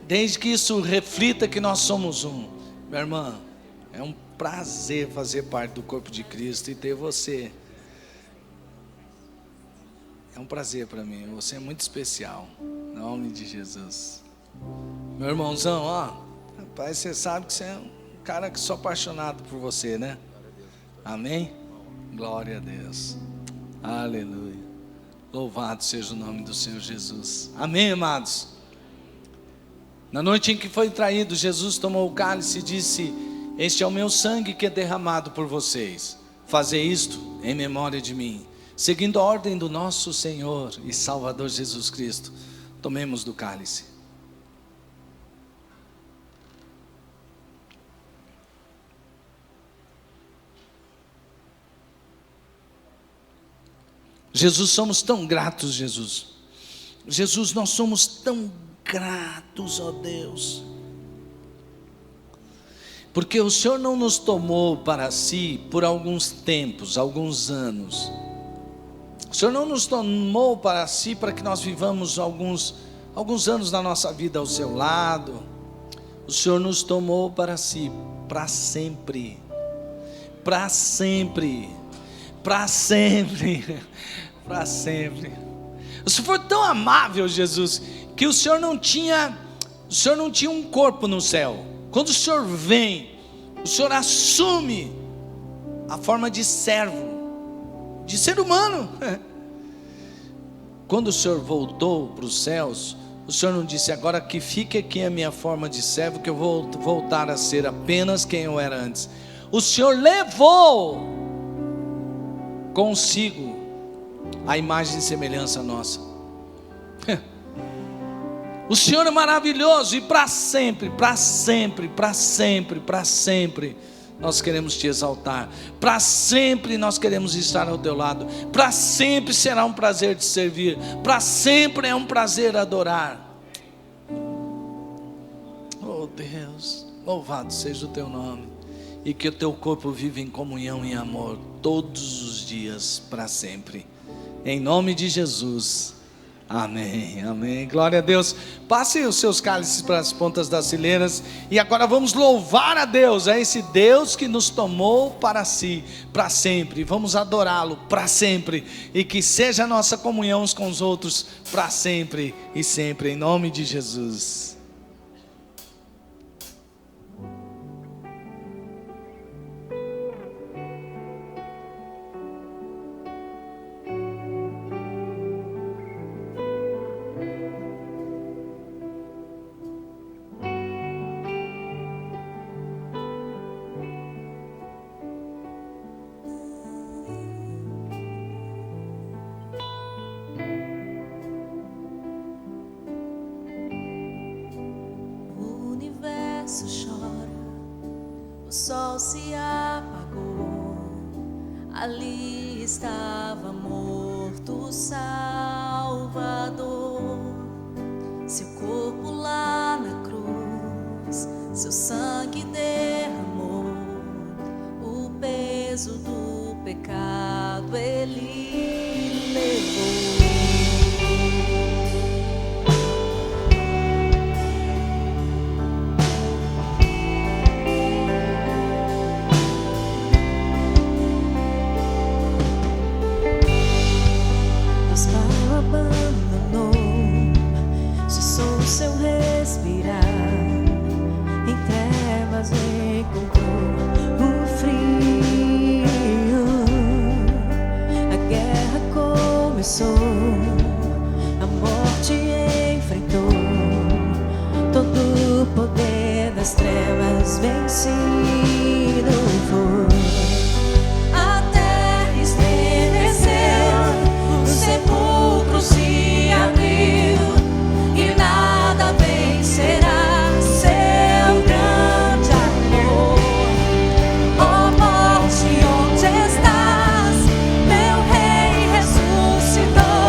desde que isso reflita que nós somos um. Minha irmã, é um prazer fazer parte do corpo de Cristo e ter você. É um prazer para mim, você é muito especial, em nome de Jesus. Meu irmãozão, ó, rapaz, você sabe que você é um cara que sou apaixonado por você, né? Amém? Glória a Deus. Aleluia. Louvado seja o nome do Senhor Jesus. Amém, amados? Na noite em que foi traído, Jesus tomou o cálice e disse: este é o meu sangue que é derramado por vocês. Fazei isto em memória de mim. Seguindo a ordem do nosso Senhor e Salvador Jesus Cristo, tomemos do cálice. Jesus, somos tão gratos, Jesus. Jesus, nós somos tão gratos, ó Deus. Porque o Senhor não nos tomou para si por alguns tempos, alguns anos. O Senhor não nos tomou para si para que nós vivamos alguns anos da nossa vida ao seu lado. O Senhor nos tomou para si, para sempre. Para sempre. Para sempre. Para sempre. O Senhor foi tão amável, Jesus, que o Senhor não tinha um corpo no céu. Quando o Senhor vem, o Senhor assume a forma de servo, de ser humano. Quando o Senhor voltou para os céus, o Senhor não disse: agora que fique aqui a minha forma de servo, que eu vou voltar a ser apenas quem eu era antes. O Senhor levou consigo a imagem e semelhança nossa. O Senhor é maravilhoso e para sempre, para sempre, para sempre, para sempre nós queremos te exaltar. Para sempre nós queremos estar ao teu lado. Para sempre será um prazer te servir. Para sempre é um prazer adorar. Oh Deus, louvado seja o teu nome. E que o teu corpo viva em comunhão e amor todos os dias, para sempre. Em nome de Jesus. Amém, amém, glória a Deus. Passem os seus cálices para as pontas das fileiras. E agora vamos louvar a Deus, a esse Deus que nos tomou para si, para sempre. Vamos adorá-lo para sempre. E que seja a nossa comunhão uns com os outros para sempre e sempre, em nome de Jesus. O sol se apagou, ali estava morto o Salvador. Seu corpo lá na cruz, seu sangue derramou, o peso do pecado ele levou. Abandonou, cessou seu respirar, em trevas encontrou o frio. A guerra começou, a morte enfrentou, todo o poder das trevas vencido foi. A terra estremeceu, o sepulcro se abriu e nada vencerá seu grande amor. Ó morte, onde estás? Meu rei ressuscitou.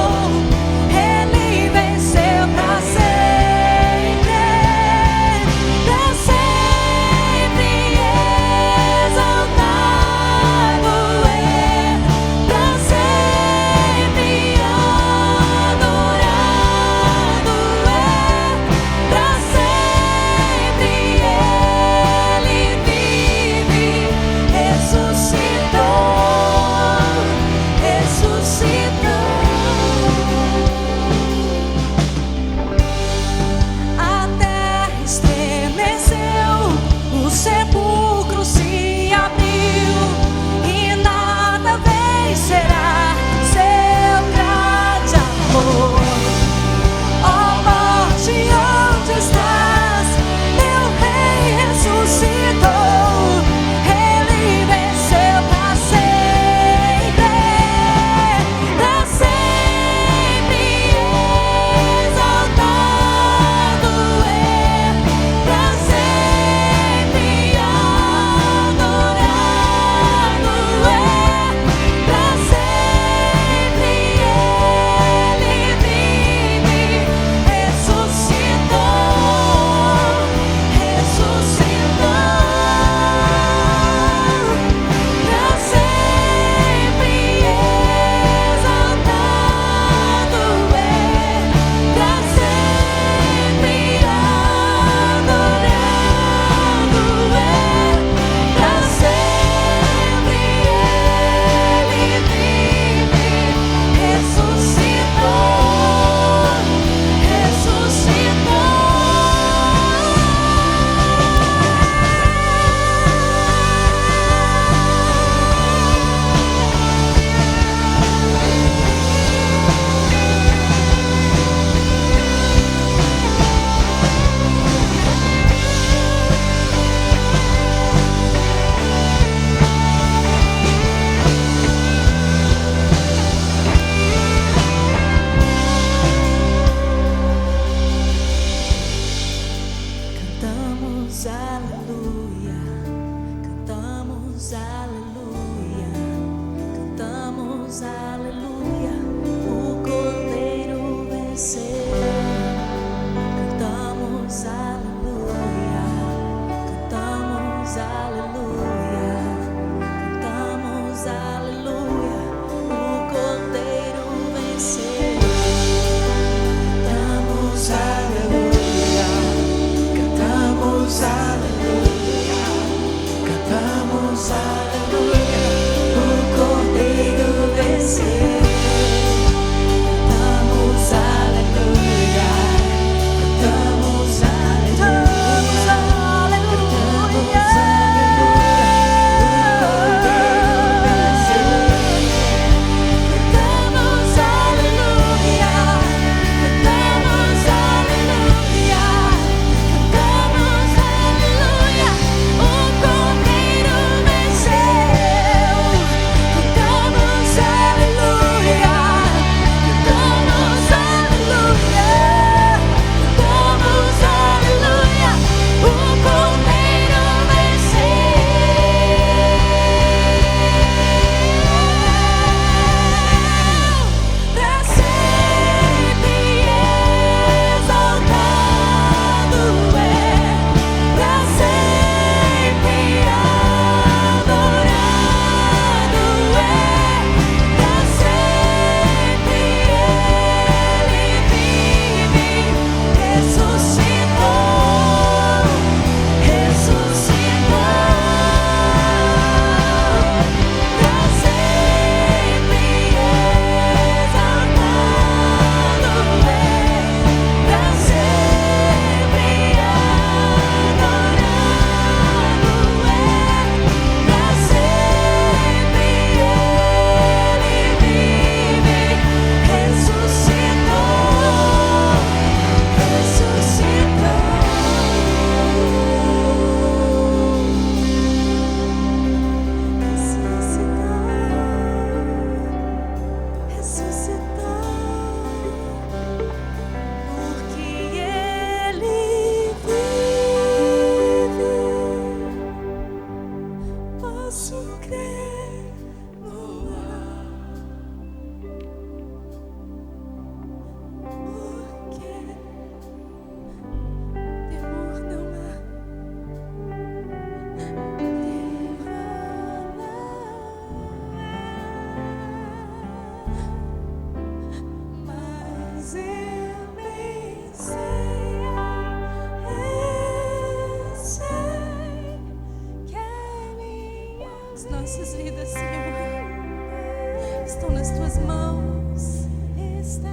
nossas vidas, Senhor, estão nas tuas mãos. Está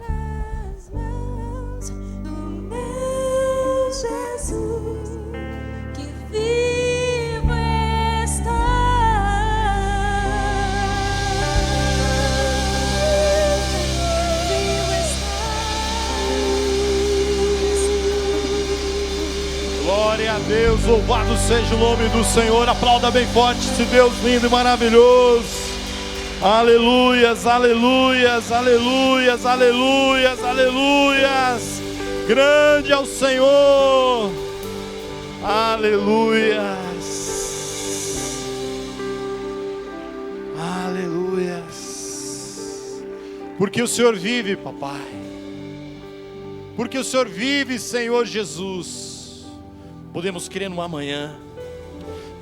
nas mãos do meu Jesus, que vivo está. Vivo está. Glória a Deus, louvado seja o nome do Senhor. Aplauda bem forte esse Deus lindo e maravilhoso. Aleluias, aleluias, aleluias, aleluias, aleluias. Grande é o Senhor. Aleluias. Aleluias. Porque o Senhor vive, papai. Porque o Senhor vive, Senhor Jesus. Podemos crer no amanhã.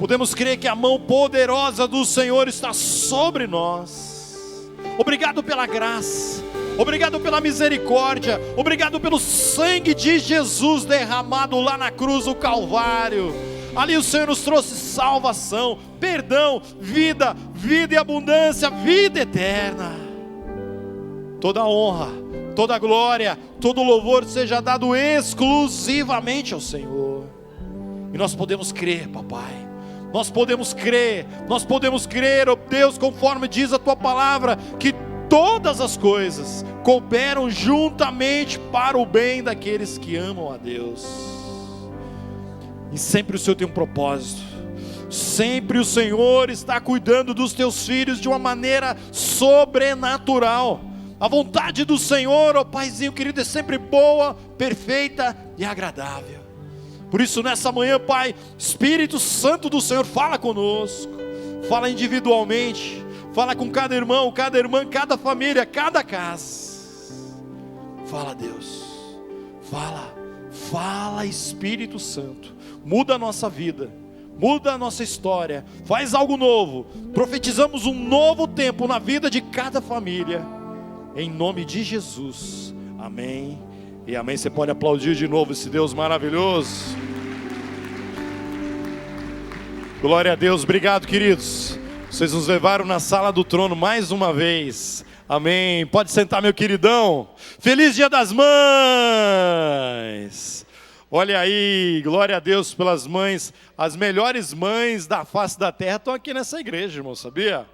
Podemos crer que a mão poderosa do Senhor está sobre nós. Obrigado pela graça. Obrigado pela misericórdia. Obrigado pelo sangue de Jesus derramado lá na cruz do Calvário. Ali o Senhor nos trouxe salvação, perdão, vida, vida e abundância, vida eterna. Toda honra, toda glória, todo louvor seja dado exclusivamente ao Senhor. E nós podemos crer, papai. Nós podemos crer, ó Deus, conforme diz a tua palavra, que todas as coisas cooperam juntamente para o bem daqueles que amam a Deus. E sempre o Senhor tem um propósito. Sempre o Senhor está cuidando dos teus filhos de uma maneira sobrenatural. A vontade do Senhor, ó Paizinho querido, é sempre boa, perfeita e agradável. Por isso nessa manhã, Pai, Espírito Santo do Senhor, fala conosco. Fala individualmente. Fala com cada irmão, cada irmã, cada família, cada casa. Fala, Deus. Fala, Espírito Santo. Muda a nossa vida. Muda a nossa história. Faz algo novo. Profetizamos um novo tempo na vida de cada família. Em nome de Jesus. Amém. E amém. Você pode aplaudir de novo esse Deus maravilhoso. Glória a Deus. Obrigado, queridos. Vocês nos levaram na sala do trono mais uma vez. Amém. Pode sentar, meu queridão. Feliz Dia das Mães. Olha aí, glória a Deus pelas mães. As melhores mães da face da terra estão aqui nessa igreja, irmão, sabia?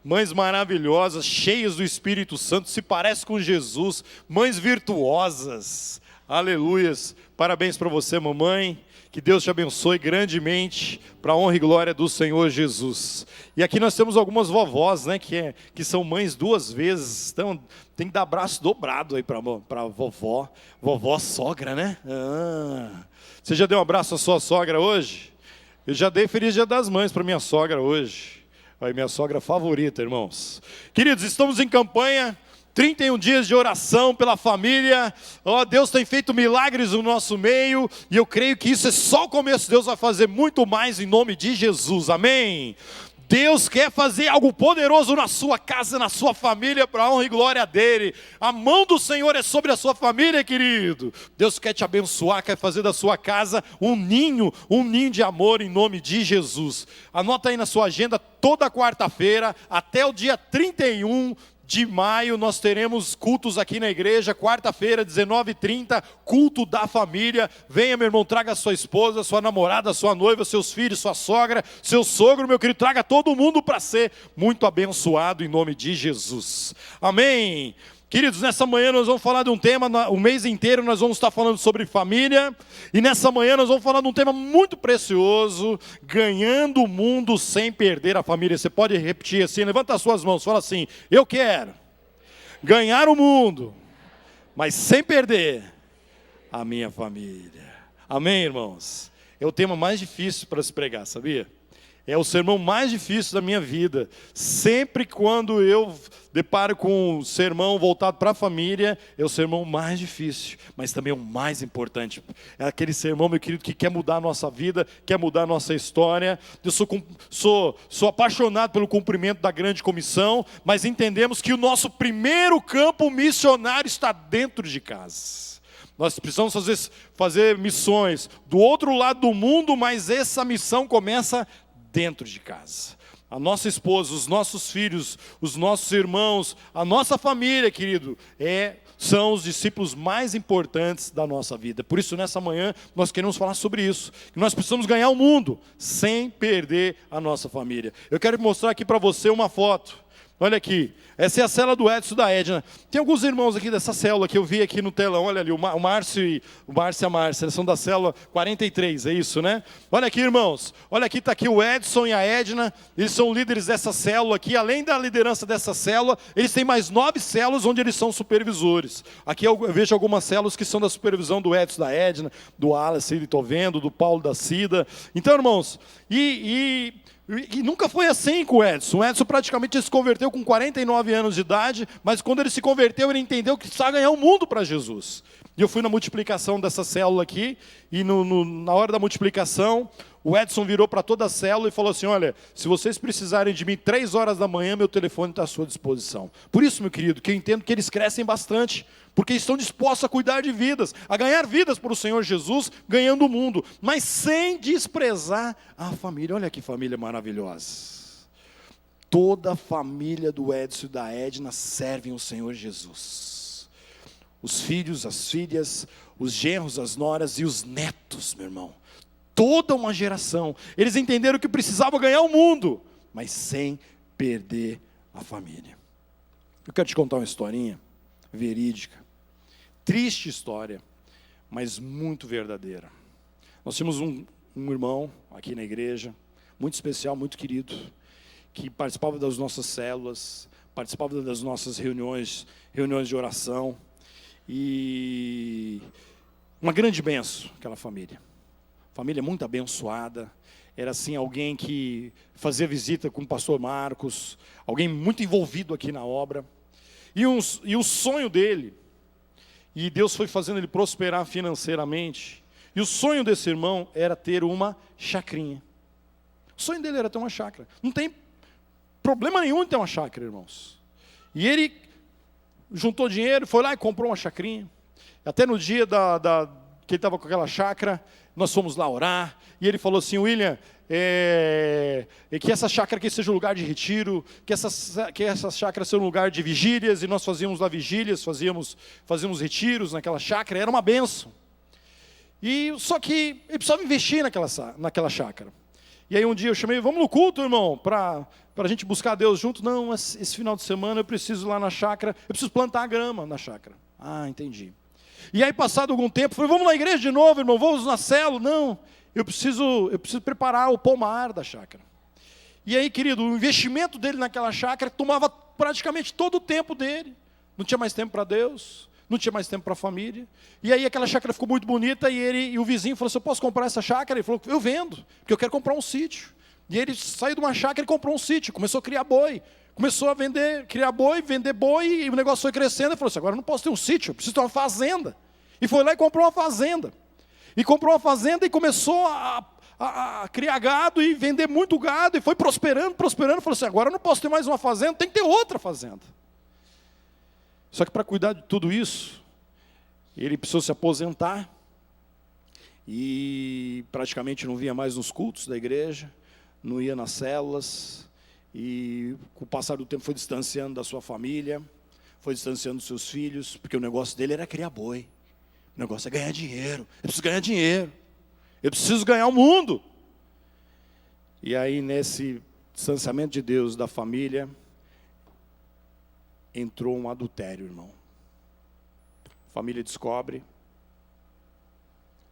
Mães maravilhosas, cheias do Espírito Santo, se parecem com Jesus. Mães virtuosas. Aleluias. Parabéns para você, mamãe. Que Deus te abençoe grandemente, para a honra e glória do Senhor Jesus. E aqui nós temos algumas vovós, né, que são mães duas vezes, então tem que dar abraço dobrado aí para vovó sogra, né? Você já deu um abraço à sua sogra hoje? Eu já dei Feliz Dia das Mães para minha sogra hoje. Aí minha sogra favorita, irmãos. Queridos, estamos em campanha. 31 dias de oração pela família. Deus tem feito milagres no nosso meio, e eu creio que isso é só o começo. Deus vai fazer muito mais em nome de Jesus, amém? Deus quer fazer algo poderoso na sua casa, na sua família, para a honra e glória dele. A mão do Senhor é sobre a sua família, querido. Deus quer te abençoar, quer fazer da sua casa um ninho de amor em nome de Jesus. Anota aí na sua agenda, toda quarta-feira, até o dia 31 de maio, nós teremos cultos aqui na igreja, quarta-feira, 19h30, culto da família. Venha, meu irmão, traga sua esposa, sua namorada, sua noiva, seus filhos, sua sogra, seu sogro, meu querido, traga todo mundo para ser muito abençoado em nome de Jesus. Amém. Queridos, nessa manhã nós vamos falar de um tema, o mês inteiro nós vamos estar falando sobre família, e nessa manhã nós vamos falar de um tema muito precioso, ganhando o mundo sem perder a família. Você pode repetir assim, levanta as suas mãos, fala assim: eu quero ganhar o mundo, mas sem perder a minha família. Amém, irmãos? É o tema mais difícil para se pregar, sabia? É o sermão mais difícil da minha vida. Sempre quando eu deparo com um sermão voltado para a família, é o sermão mais difícil, mas também o mais importante. É aquele sermão, meu querido, que quer mudar a nossa vida, quer mudar a nossa história. Eu sou apaixonado pelo cumprimento da grande comissão, mas entendemos que o nosso primeiro campo missionário está dentro de casa. Nós precisamos fazer missões do outro lado do mundo, mas essa missão começa dentro de casa. A nossa esposa, os nossos filhos, os nossos irmãos, a nossa família, querido, são os discípulos mais importantes da nossa vida. Por isso, nessa manhã, nós queremos falar sobre isso. Que nós precisamos ganhar o mundo sem perder a nossa família. Eu quero mostrar aqui para você uma foto. Olha aqui, essa é a célula do Edson e da Edna. Tem alguns irmãos aqui dessa célula que eu vi aqui no telão. Olha ali, o Márcio e a Márcia, eles são da célula 43, é isso, né? Olha aqui, irmãos, olha aqui, está aqui o Edson e a Edna. Eles são líderes dessa célula aqui. Além da liderança dessa célula, eles têm mais 9 células onde eles são supervisores. Aqui eu vejo algumas células que são da supervisão do Edson, da Edna, do Alice, estou vendo, do Paulo, da Cida. Então, irmãos, E nunca foi assim com o Edson. O Edson praticamente se converteu com 49 anos de idade, mas quando ele se converteu, ele entendeu que precisava ganhar o mundo para Jesus. E eu fui na multiplicação dessa célula aqui, e na hora da multiplicação, o Edson virou para toda a célula e falou assim: olha, se vocês precisarem de mim 3 horas da manhã, meu telefone está à sua disposição. Por isso, meu querido, que eu entendo que eles crescem bastante, porque estão dispostos a cuidar de vidas, a ganhar vidas para o Senhor Jesus, ganhando o mundo, mas sem desprezar a família. Olha que família maravilhosa. Toda a família do Edson e da Edna servem o Senhor Jesus. Os filhos, as filhas, os genros, as noras e os netos, meu irmão. Toda uma geração. Eles entenderam que precisavam ganhar o mundo, mas sem perder a família. Eu quero te contar uma historinha verídica. Triste história, mas muito verdadeira. Nós tínhamos um irmão aqui na igreja, muito especial, muito querido, que participava das nossas células, participava das nossas reuniões de oração, e uma grande bênção, aquela família muito abençoada. Era assim, alguém que fazia visita com o pastor Marcos, alguém muito envolvido aqui na obra, e o sonho dele, e Deus foi fazendo ele prosperar financeiramente, e o sonho desse irmão era ter uma chacrinha. O sonho dele era ter uma chácara. Não tem problema nenhum em ter uma chácara, irmãos. E ele juntou dinheiro, foi lá e comprou uma chacrinha. Até no dia que ele estava com aquela chácara, nós fomos lá orar, e ele falou assim: William, e que essa chácara aqui seja um lugar de retiro, que essa chácara seja um lugar de vigílias, e nós fazíamos lá vigílias, fazíamos retiros naquela chácara, era uma bênção. Só que ele precisava investir naquela chácara. E aí um dia eu chamei, vamos no culto, irmão, para a gente buscar Deus junto. Não, esse final de semana eu preciso ir lá na chácara, eu preciso plantar a grama na chácara. Ah, entendi. E aí passado algum tempo, falei, vamos na igreja de novo, irmão, vamos na célula. Não, eu preciso preparar o pomar da chácara. E aí, querido, o investimento dele naquela chácara tomava praticamente todo o tempo dele. Não tinha mais tempo para Deus, não tinha mais tempo para a família. E aí aquela chácara ficou muito bonita e o vizinho falou assim, eu posso comprar essa chácara? Ele falou, eu vendo, porque eu quero comprar um sítio. E ele saiu de uma chácara e comprou um sítio, começou a criar boi. Começou a criar boi, vender boi, e o negócio foi crescendo. Ele falou assim, agora eu não posso ter um sítio, eu preciso ter uma fazenda. E foi lá e comprou uma fazenda. E comprou uma fazenda e começou a criar gado e vender muito gado. E foi prosperando. Falou assim, agora eu não posso ter mais uma fazenda, tem que ter outra fazenda. Só que para cuidar de tudo isso, ele precisou se aposentar. E praticamente não vinha mais nos cultos da igreja, não ia nas células. E com o passar do tempo foi distanciando da sua família, foi distanciando dos seus filhos, porque o negócio dele era criar boi. O negócio é ganhar dinheiro. Eu preciso ganhar dinheiro. Eu preciso ganhar o mundo. E aí, nesse distanciamento de Deus, da família, entrou um adultério, irmão. A família descobre.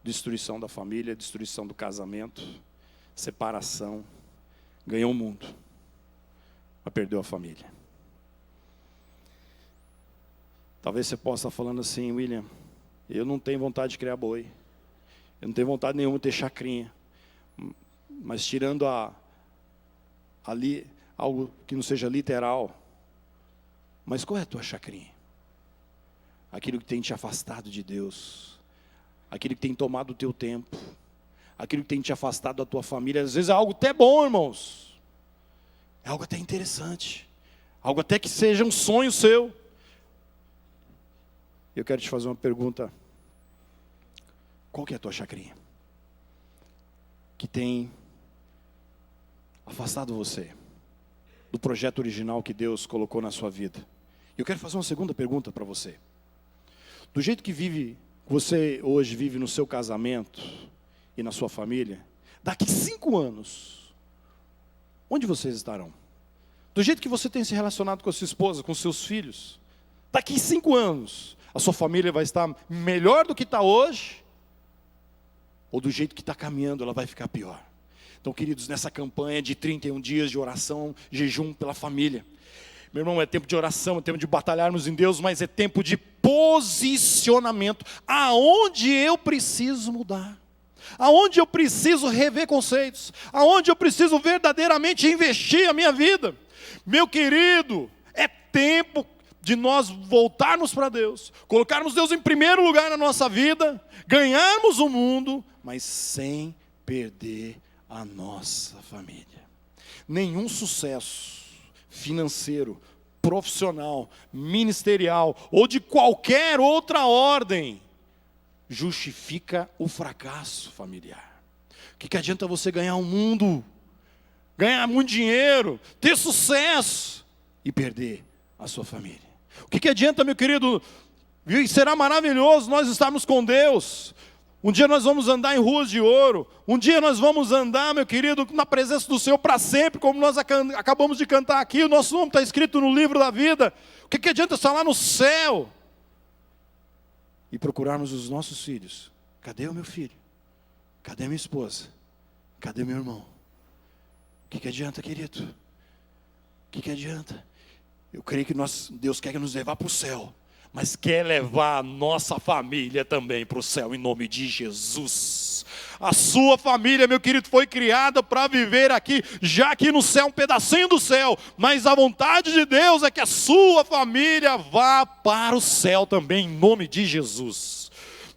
Destruição da família, destruição do casamento, separação. Ganhou o mundo, mas perdeu a família. Talvez você possa estar falando assim, William, eu não tenho vontade de criar boi, eu não tenho vontade nenhuma de ter chacrinha, mas tirando ali algo que não seja literal, mas qual é a tua chacrinha? Aquilo que tem te afastado de Deus, aquilo que tem tomado o teu tempo, aquilo que tem te afastado da tua família. Às vezes é algo até bom, irmãos, é algo até interessante, algo até que seja um sonho seu. Eu quero te fazer uma pergunta. Qual que é a tua chacrinha? Que tem afastado você do projeto original que Deus colocou na sua vida. Eu quero fazer uma segunda pergunta para você. Do jeito que você hoje vive no seu casamento e na sua família, daqui 5 anos, onde vocês estarão? Do jeito que você tem se relacionado com a sua esposa, com seus filhos, daqui 5 anos, a sua família vai estar melhor do que está hoje? Ou do jeito que está caminhando, ela vai ficar pior? Então, queridos, nessa campanha de 31 dias de oração, jejum pela família, meu irmão, é tempo de oração, é tempo de batalharmos em Deus, mas é tempo de posicionamento. Aonde eu preciso mudar? Aonde eu preciso rever conceitos? Aonde eu preciso verdadeiramente investir a minha vida? Meu querido, é tempo de nós voltarmos para Deus, colocarmos Deus em primeiro lugar na nossa vida, ganharmos o mundo, mas sem perder a nossa família. Nenhum sucesso financeiro, profissional, ministerial ou de qualquer outra ordem justifica o fracasso familiar. O que adianta você ganhar o mundo, ganhar muito dinheiro, ter sucesso e perder a sua família? O que adianta, meu querido? Será maravilhoso nós estarmos com Deus. Um dia nós vamos andar em ruas de ouro. Um dia nós vamos andar, meu querido, na presença do Senhor para sempre, como nós acabamos de cantar aqui. O nosso nome está escrito no livro da vida. O que adianta estar lá no céu e procurarmos os nossos filhos? Cadê o meu filho? Cadê a minha esposa? Cadê meu irmão? O que adianta, querido? O que adianta? Eu creio que Deus quer nos levar para o céu, mas quer levar a nossa família também para o céu, em nome de Jesus. A sua família, meu querido, foi criada para viver aqui, já aqui no céu, um pedacinho do céu, mas a vontade de Deus é que a sua família vá para o céu também, em nome de Jesus.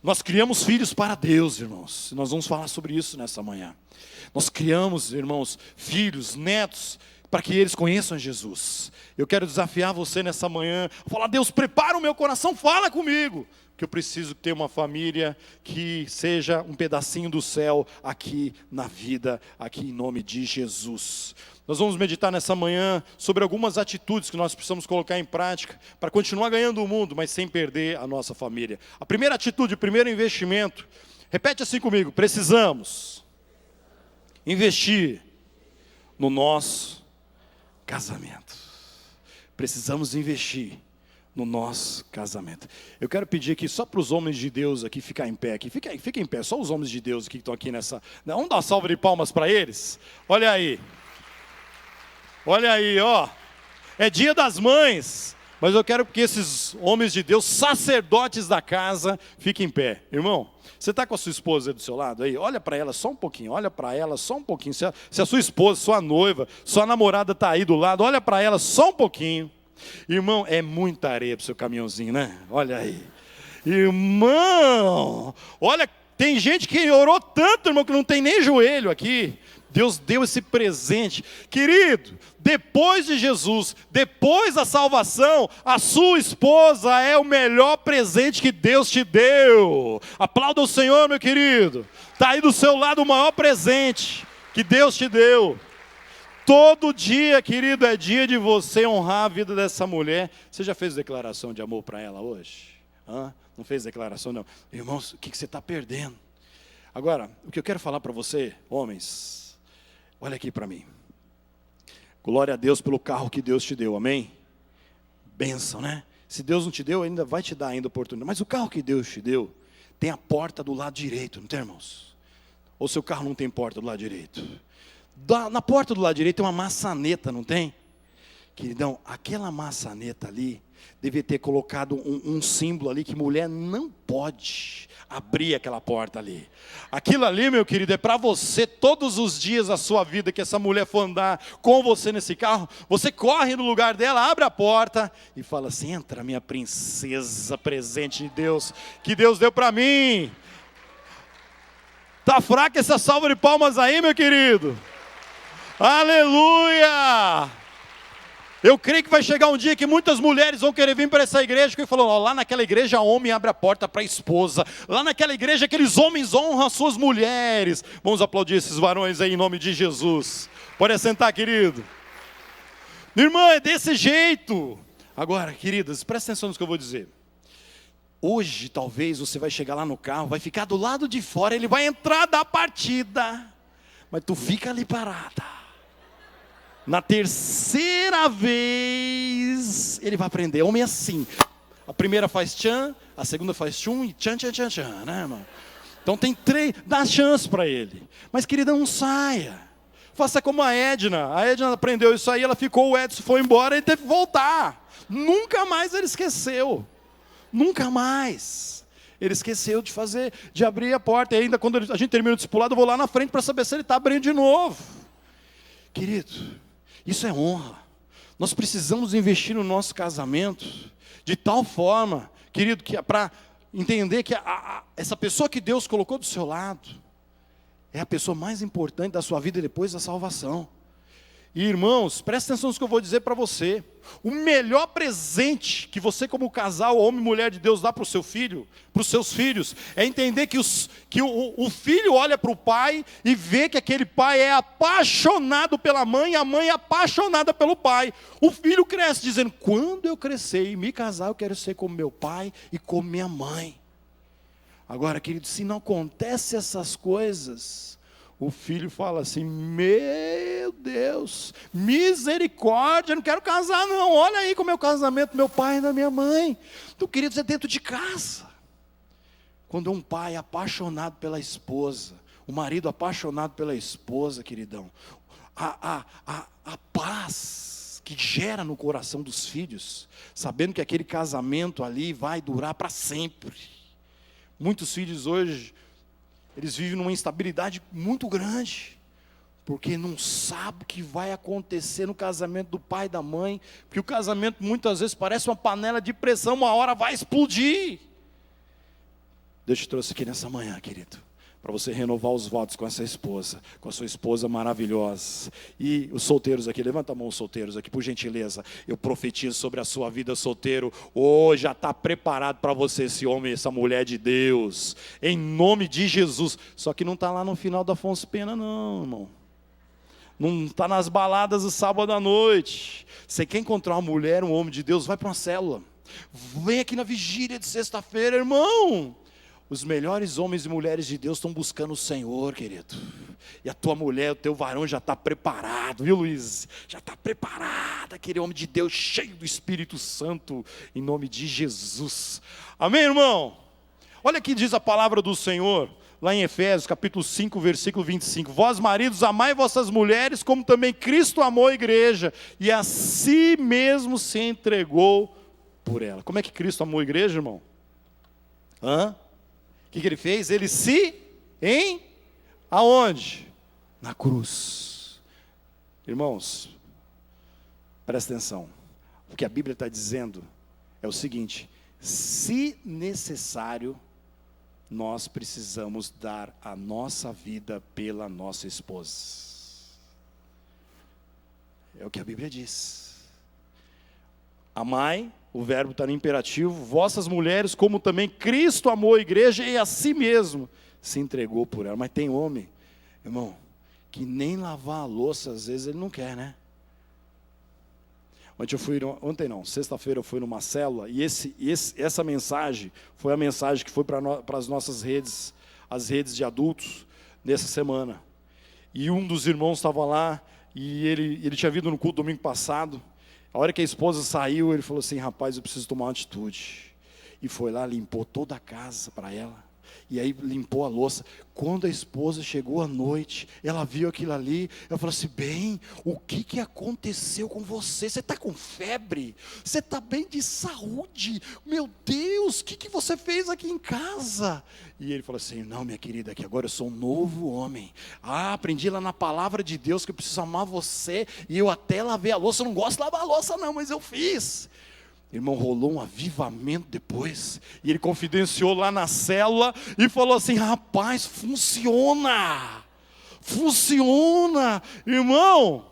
Nós criamos filhos para Deus, irmãos, nós vamos falar sobre isso nessa manhã. Nós criamos, irmãos, filhos, netos, para que eles conheçam Jesus. Eu quero desafiar você nessa manhã, falar: Deus, prepara o meu coração, fala comigo, que eu preciso ter uma família que seja um pedacinho do céu aqui na vida, aqui em nome de Jesus. Nós vamos meditar nessa manhã sobre algumas atitudes que nós precisamos colocar em prática para continuar ganhando o mundo, mas sem perder a nossa família. A primeira atitude, o primeiro investimento, repete assim comigo: precisamos investir no nosso casamento. Precisamos investir no nosso casamento. Eu quero pedir aqui só para os homens de Deus aqui ficar em pé aqui. Fica em pé, só os homens de Deus aqui que estão aqui nessa. Vamos dar uma salva de palmas para eles? Olha aí. Olha aí, ó. É dia das mães, mas eu quero que esses homens de Deus, sacerdotes da casa, fiquem em pé. Irmão, você está com a sua esposa aí do seu lado aí? Olha para ela só um pouquinho, olha para ela só um pouquinho. Se a sua esposa, sua noiva, sua namorada está aí do lado, olha para ela só um pouquinho. Irmão, é muita areia para o seu caminhãozinho, né? Olha aí. Irmão, olha, tem gente que orou tanto, irmão, que não tem nem joelho aqui. Deus deu esse presente. Querido, depois de Jesus, depois da salvação, a sua esposa é o melhor presente que Deus te deu. Aplauda o Senhor, meu querido. Está aí do seu lado o maior presente que Deus te deu. Todo dia, querido, é dia de você honrar a vida dessa mulher. Você já fez declaração de amor para ela hoje? Não fez declaração, não? Irmãos, o que você está perdendo? Agora, o que eu quero falar para você, homens, olha aqui para mim. Glória a Deus pelo carro que Deus te deu, amém? Bênção, né? Se Deus não te deu, ainda vai te dar ainda oportunidade. Mas o carro que Deus te deu, tem a porta do lado direito, não tem, irmãos? Ou seu carro não tem porta do lado direito? Na porta do lado direito tem uma maçaneta, não tem? Queridão, aquela maçaneta ali, devia ter colocado um símbolo ali, que mulher não pode abrir aquela porta ali. Aquilo ali, meu querido, é para você, todos os dias da sua vida, que essa mulher for andar com você nesse carro, você corre no lugar dela, abre a porta e fala assim: entra, minha princesa, presente de Deus, que Deus deu para mim. Tá fraca essa salva de palmas aí, meu querido? Aleluia! Eu creio que vai chegar um dia que muitas mulheres vão querer vir para essa igreja, que falou: lá naquela igreja homem abre a porta para a esposa, lá naquela igreja aqueles homens honram as suas mulheres. Vamos aplaudir esses varões aí em nome de Jesus. Pode assentar, querido. Irmã, é desse jeito. Agora, queridas, presta atenção no que eu vou dizer. Hoje, talvez, você vai chegar lá no carro, vai ficar do lado de fora, ele vai entrar da partida, mas tu fica ali parada. Na terceira vez, ele vai aprender. Homem é assim. A primeira faz tchan, a segunda faz tchum e tchan, tchan, tchan, tchan, né, irmão? Então tem 3, dá chance para ele. Mas, querida, não saia. Faça como a Edna. A Edna aprendeu isso aí, ela ficou, o Edson foi embora e teve que voltar. Nunca mais ele esqueceu. Nunca mais. Ele esqueceu de fazer, de abrir a porta. E ainda quando a gente termina o discipulado, eu vou lá na frente para saber se ele está abrindo de novo. Querido, isso é honra. Nós precisamos investir no nosso casamento de tal forma, querido, que para entender que essa pessoa que Deus colocou do seu lado é a pessoa mais importante da sua vida depois da salvação. E irmãos, presta atenção no que eu vou dizer para você. O melhor presente que você como casal, homem e mulher de Deus, dá para o seu filho, para os seus filhos, é entender que o filho olha para o pai e vê que aquele pai é apaixonado pela mãe, e a mãe é apaixonada pelo pai. O filho cresce dizendo: quando eu crescer e me casar, eu quero ser como meu pai e como minha mãe. Agora, querido, se não acontece essas coisas, o filho fala assim: meu Deus, misericórdia, eu não quero casar não, olha aí como é o casamento do meu pai e da minha mãe. Então, queridos, é dentro de casa. Quando um pai apaixonado pela esposa, o marido apaixonado pela esposa, queridão, a paz que gera no coração dos filhos, sabendo que aquele casamento ali vai durar para sempre. Muitos filhos hoje, eles vivem numa instabilidade muito grande, porque não sabem o que vai acontecer no casamento do pai e da mãe, porque o casamento muitas vezes parece uma panela de pressão, uma hora vai explodir. Deus te trouxe aqui nessa manhã, querido, para você renovar os votos com essa esposa, com a sua esposa maravilhosa. E os solteiros aqui, levanta a mão os solteiros aqui, por gentileza. Eu profetizo sobre a sua vida, solteiro. Hoje já está preparado para você esse homem, essa mulher de Deus, em nome de Jesus. Só que não está lá no final da Afonso Pena não, irmão. Não está nas baladas do sábado à noite. Você quer encontrar uma mulher, um homem de Deus, vai para uma célula. Vem aqui na vigília de sexta-feira, irmão. Os melhores homens e mulheres de Deus estão buscando o Senhor, querido. E a tua mulher, o teu varão já está preparado, viu, Luiz? Já está preparado, aquele homem de Deus cheio do Espírito Santo, em nome de Jesus. Amém, irmão? Olha aqui diz a palavra do Senhor, lá em Efésios, capítulo 5, versículo 25. Vós, maridos, amai vossas mulheres, como também Cristo amou a igreja, e a si mesmo se entregou por ela. Como é que Cristo amou a igreja, irmão? O que ele fez? Ele aonde? Na cruz. Irmãos, presta atenção. O que a Bíblia está dizendo é o seguinte: se necessário, nós precisamos dar a nossa vida pela nossa esposa. É o que a Bíblia diz. Amai, o verbo está no imperativo, vossas mulheres, como também Cristo amou a igreja e a si mesmo se entregou por ela. Mas tem homem, irmão, que nem lavar a louça às vezes ele não quer, né? Sexta-feira eu fui numa célula e essa mensagem foi a mensagem que foi para as nossas redes, as redes de adultos, nessa semana. E um dos irmãos estava lá e ele tinha vindo no culto domingo passado. A hora que a esposa saiu, ele falou assim: rapaz, eu preciso tomar uma atitude. E foi lá, limpou toda a casa para ela. E aí limpou a louça. Quando a esposa chegou à noite, ela viu aquilo ali, ela falou assim: bem, o que aconteceu com você? Você está com febre? Você está bem de saúde? Meu Deus, o que você fez aqui em casa? E ele falou assim: não, minha querida, que agora eu sou um novo homem. Aprendi lá na palavra de Deus que eu preciso amar você. E eu até lavei a louça. Eu não gosto de lavar a louça não, mas eu fiz. Irmão, rolou um avivamento depois, e ele confidenciou lá na célula, e falou assim: rapaz, funciona, irmão,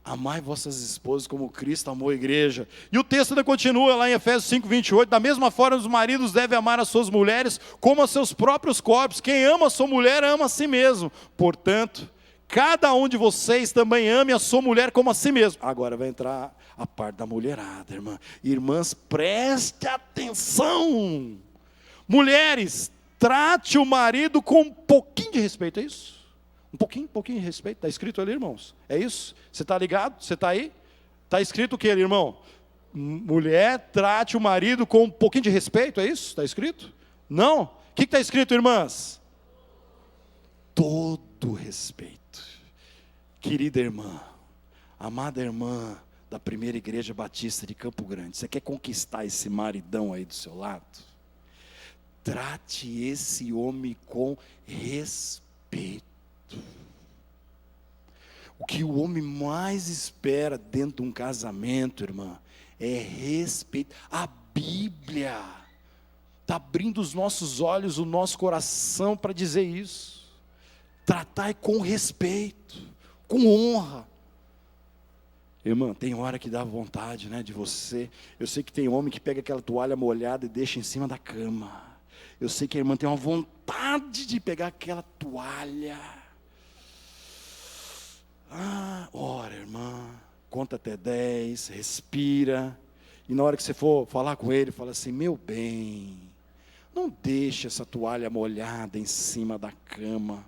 amai vossas esposas como Cristo amou a igreja. E o texto ainda continua lá em Efésios 5, 28, da mesma forma os maridos devem amar as suas mulheres como a seus próprios corpos, quem ama a sua mulher ama a si mesmo, portanto, cada um de vocês também ame a sua mulher como a si mesmo. Agora vai entrar a parte da mulherada, irmã. Irmãs, preste atenção. Mulheres, trate o marido com um pouquinho de respeito, é isso? Um pouquinho de respeito, está escrito ali, irmãos. É isso? Você está ligado? Você está aí? Está escrito o que ali, irmão? Mulher, trate o marido com um pouquinho de respeito, é isso? Está escrito? Não? O que está escrito, irmãs? Todo respeito. Querida irmã, amada irmã da primeira igreja batista de Campo Grande, você quer conquistar esse maridão aí do seu lado? Trate esse homem com respeito. O que o homem mais espera dentro de um casamento, irmã, é respeito. A Bíblia está abrindo os nossos olhos, o nosso coração para dizer isso. Tratai com respeito, com honra. Irmã, tem hora que dá vontade, né, de você. Eu sei que tem homem que pega aquela toalha molhada e deixa em cima da cama. Eu sei que a irmã tem uma vontade de pegar aquela toalha. Ora, irmã, conta até 10, respira. E na hora que você for falar com ele, fala assim: meu bem, não deixe essa toalha molhada em cima da cama.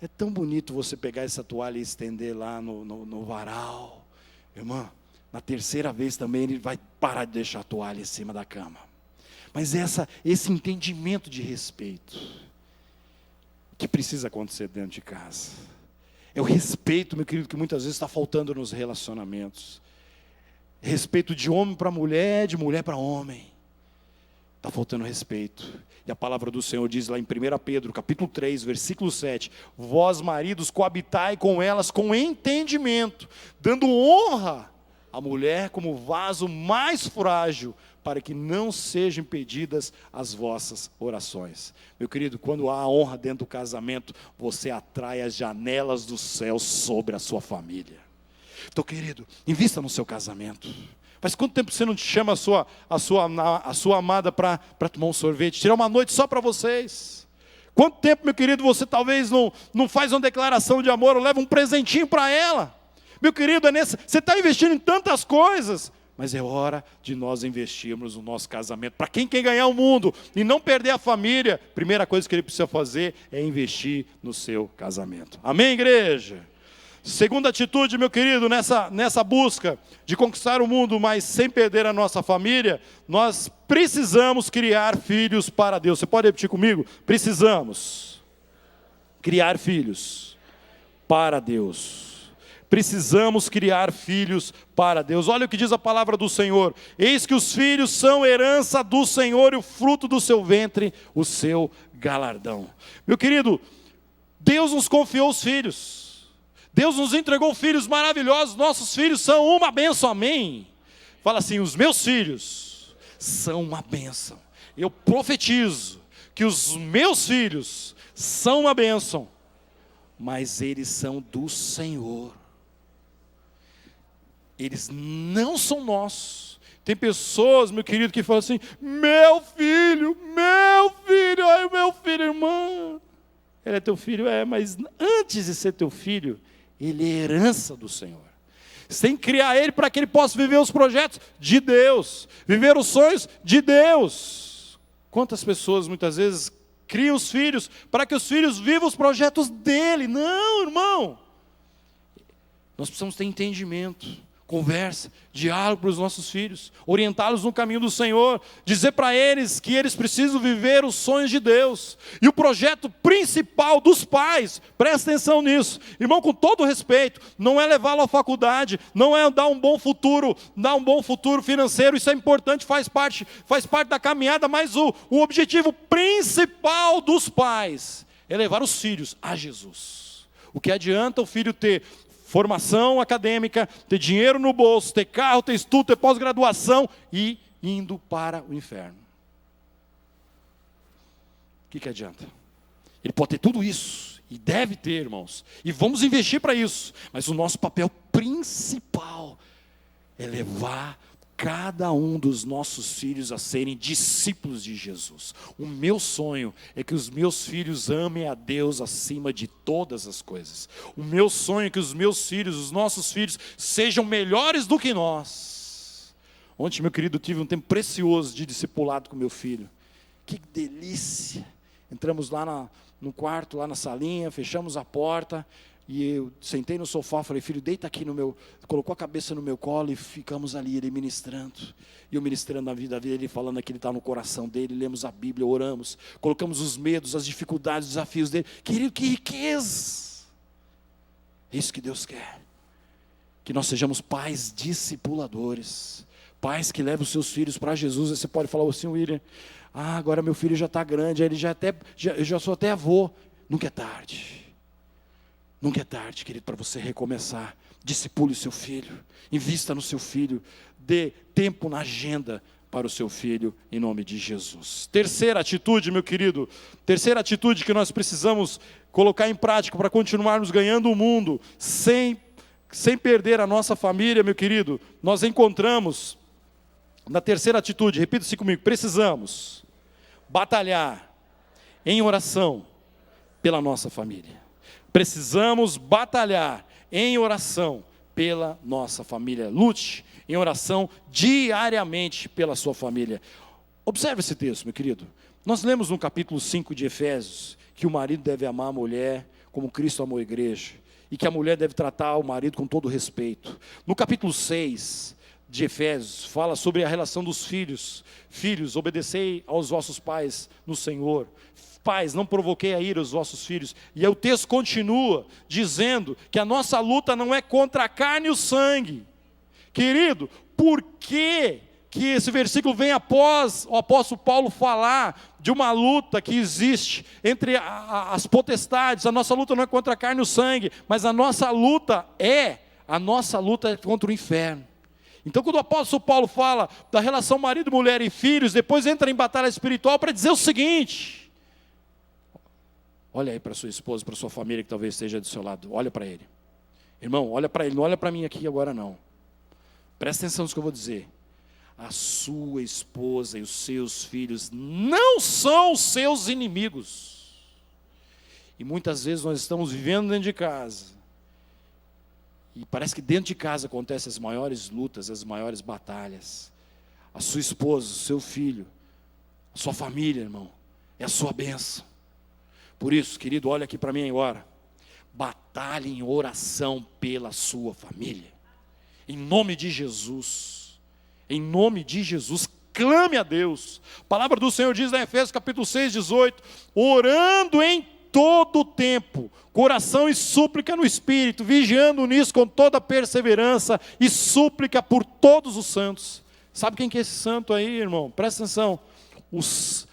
É tão bonito você pegar essa toalha e estender lá no varal. Irmã, na terceira vez também ele vai parar de deixar a toalha em cima da cama. Mas esse entendimento de respeito que precisa acontecer dentro de casa. É o respeito, meu querido, que muitas vezes está faltando nos relacionamentos. Respeito de homem para mulher, de mulher para homem. Está faltando respeito. E a palavra do Senhor diz lá em 1 Pedro, capítulo 3, versículo 7. Vós, maridos, coabitai com elas com entendimento, dando honra a mulher como vaso mais frágil, para que não sejam impedidas as vossas orações. Meu querido, quando há honra dentro do casamento, você atrai as janelas do céu sobre a sua família. Então, querido, invista no seu casamento. Faz quanto tempo você não te chama a sua amada para tomar um sorvete, tirar uma noite só para vocês? Quanto tempo, meu querido, você talvez não faz uma declaração de amor, ou leva um presentinho para ela? Meu querido, você está investindo em tantas coisas, mas é hora de nós investirmos no nosso casamento. Para quem quer ganhar o mundo e não perder a família, a primeira coisa que ele precisa fazer é investir no seu casamento. Amém, igreja? Segunda atitude, meu querido, nessa busca de conquistar o mundo, mas sem perder a nossa família, nós precisamos criar filhos para Deus. Você pode repetir comigo? Precisamos criar filhos para Deus. Precisamos criar filhos para Deus. Olha o que diz a palavra do Senhor: eis que os filhos são herança do Senhor, e o fruto do seu ventre, o seu galardão. Meu querido, Deus nos confiou os filhos. Deus nos entregou filhos maravilhosos. Nossos filhos são uma bênção, amém? Fala assim: os meus filhos são uma bênção. Eu profetizo que os meus filhos são uma bênção, mas eles são do Senhor. Eles não são nossos. Tem pessoas, meu querido, que falam assim: meu filho, ai, meu filho, irmã. Ele é teu filho, mas antes de ser teu filho, ele é herança do Senhor. Você tem que criar ele para que ele possa viver os projetos de Deus, viver os sonhos de Deus. Quantas pessoas muitas vezes criam os filhos para que os filhos vivam os projetos dele? Não, irmão. Nós precisamos ter entendimento, conversa, diálogo para os nossos filhos, orientá-los no caminho do Senhor, dizer para eles que eles precisam viver os sonhos de Deus. E o projeto principal dos pais, presta atenção nisso, irmão, com todo respeito, não é levá-lo à faculdade, não é dar um bom futuro financeiro. Isso é importante, faz parte da caminhada, mas o objetivo principal dos pais é levar os filhos a Jesus. O que adianta o filho ter formação acadêmica, ter dinheiro no bolso, ter carro, ter estudo, ter pós-graduação e indo para o inferno? O que adianta? Ele pode ter tudo isso, e deve ter, irmãos, e vamos investir para isso, mas o nosso papel principal é levar cada um dos nossos filhos a serem discípulos de Jesus. O meu sonho é que os meus filhos amem a Deus acima de todas as coisas. O meu sonho é que os meus filhos, os nossos filhos, sejam melhores do que nós. Ontem, meu querido, tive um tempo precioso de discipulado com meu filho. Que delícia! Entramos lá no quarto, lá na salinha, fechamos a porta, e eu sentei no sofá, falei: filho, deita aqui colocou a cabeça no meu colo, e ficamos ali, ele ministrando, e eu ministrando na vida dele, falando aquilo que está no coração dele. Lemos a Bíblia, oramos, colocamos os medos, as dificuldades, os desafios dele. Querido, que riqueza! É isso que Deus quer, que nós sejamos pais discipuladores, pais que levam os seus filhos para Jesus. Aí você pode falar assim: William, agora meu filho já está grande, eu já sou até avô. Nunca é tarde. Nunca é tarde, querido, para você recomeçar. Discipule o seu filho, invista no seu filho, dê tempo na agenda para o seu filho, em nome de Jesus. Terceira atitude, meu querido, terceira atitude que nós precisamos colocar em prática para continuarmos ganhando o mundo, sem perder a nossa família, meu querido. Nós encontramos, na terceira atitude, repita-se comigo: precisamos batalhar em oração pela nossa família. Precisamos batalhar em oração pela nossa família. Lute em oração diariamente pela sua família. Observe esse texto, meu querido. Nós lemos no capítulo 5 de Efésios que o marido deve amar a mulher como Cristo amou a igreja, e que a mulher deve tratar o marido com todo respeito. No capítulo 6 de Efésios, fala sobre a relação dos filhos. Filhos, obedecei aos vossos pais no Senhor. Pais, não provoquei a ira os vossos filhos. E aí o texto continua dizendo que a nossa luta não é contra a carne e o sangue. Querido, por que esse versículo vem após o apóstolo Paulo falar de uma luta que existe entre as potestades? A nossa luta não é contra a carne e o sangue, mas a nossa luta é contra o inferno. Então, quando o apóstolo Paulo fala da relação marido, mulher e filhos, depois entra em batalha espiritual para dizer o seguinte: olha aí para sua esposa, para sua família que talvez esteja do seu lado, olha para ele. Irmão, olha para ele, não olha para mim aqui agora não. Presta atenção no que eu vou dizer. A sua esposa e os seus filhos não são os seus inimigos. E muitas vezes nós estamos vivendo dentro de casa, e parece que dentro de casa acontecem as maiores lutas, as maiores batalhas. A sua esposa, o seu filho, a sua família, irmão, é a sua bênção. Por isso, querido, olha aqui para mim agora. Batalhe em oração pela sua família. Em nome de Jesus. Em nome de Jesus. Clame a Deus. A palavra do Senhor diz em Efésios capítulo 6, 18. Orando em todo o tempo, coração e súplica no Espírito, vigiando nisso com toda perseverança e súplica por todos os santos. Sabe quem que é esse santo aí, irmão? Presta atenção.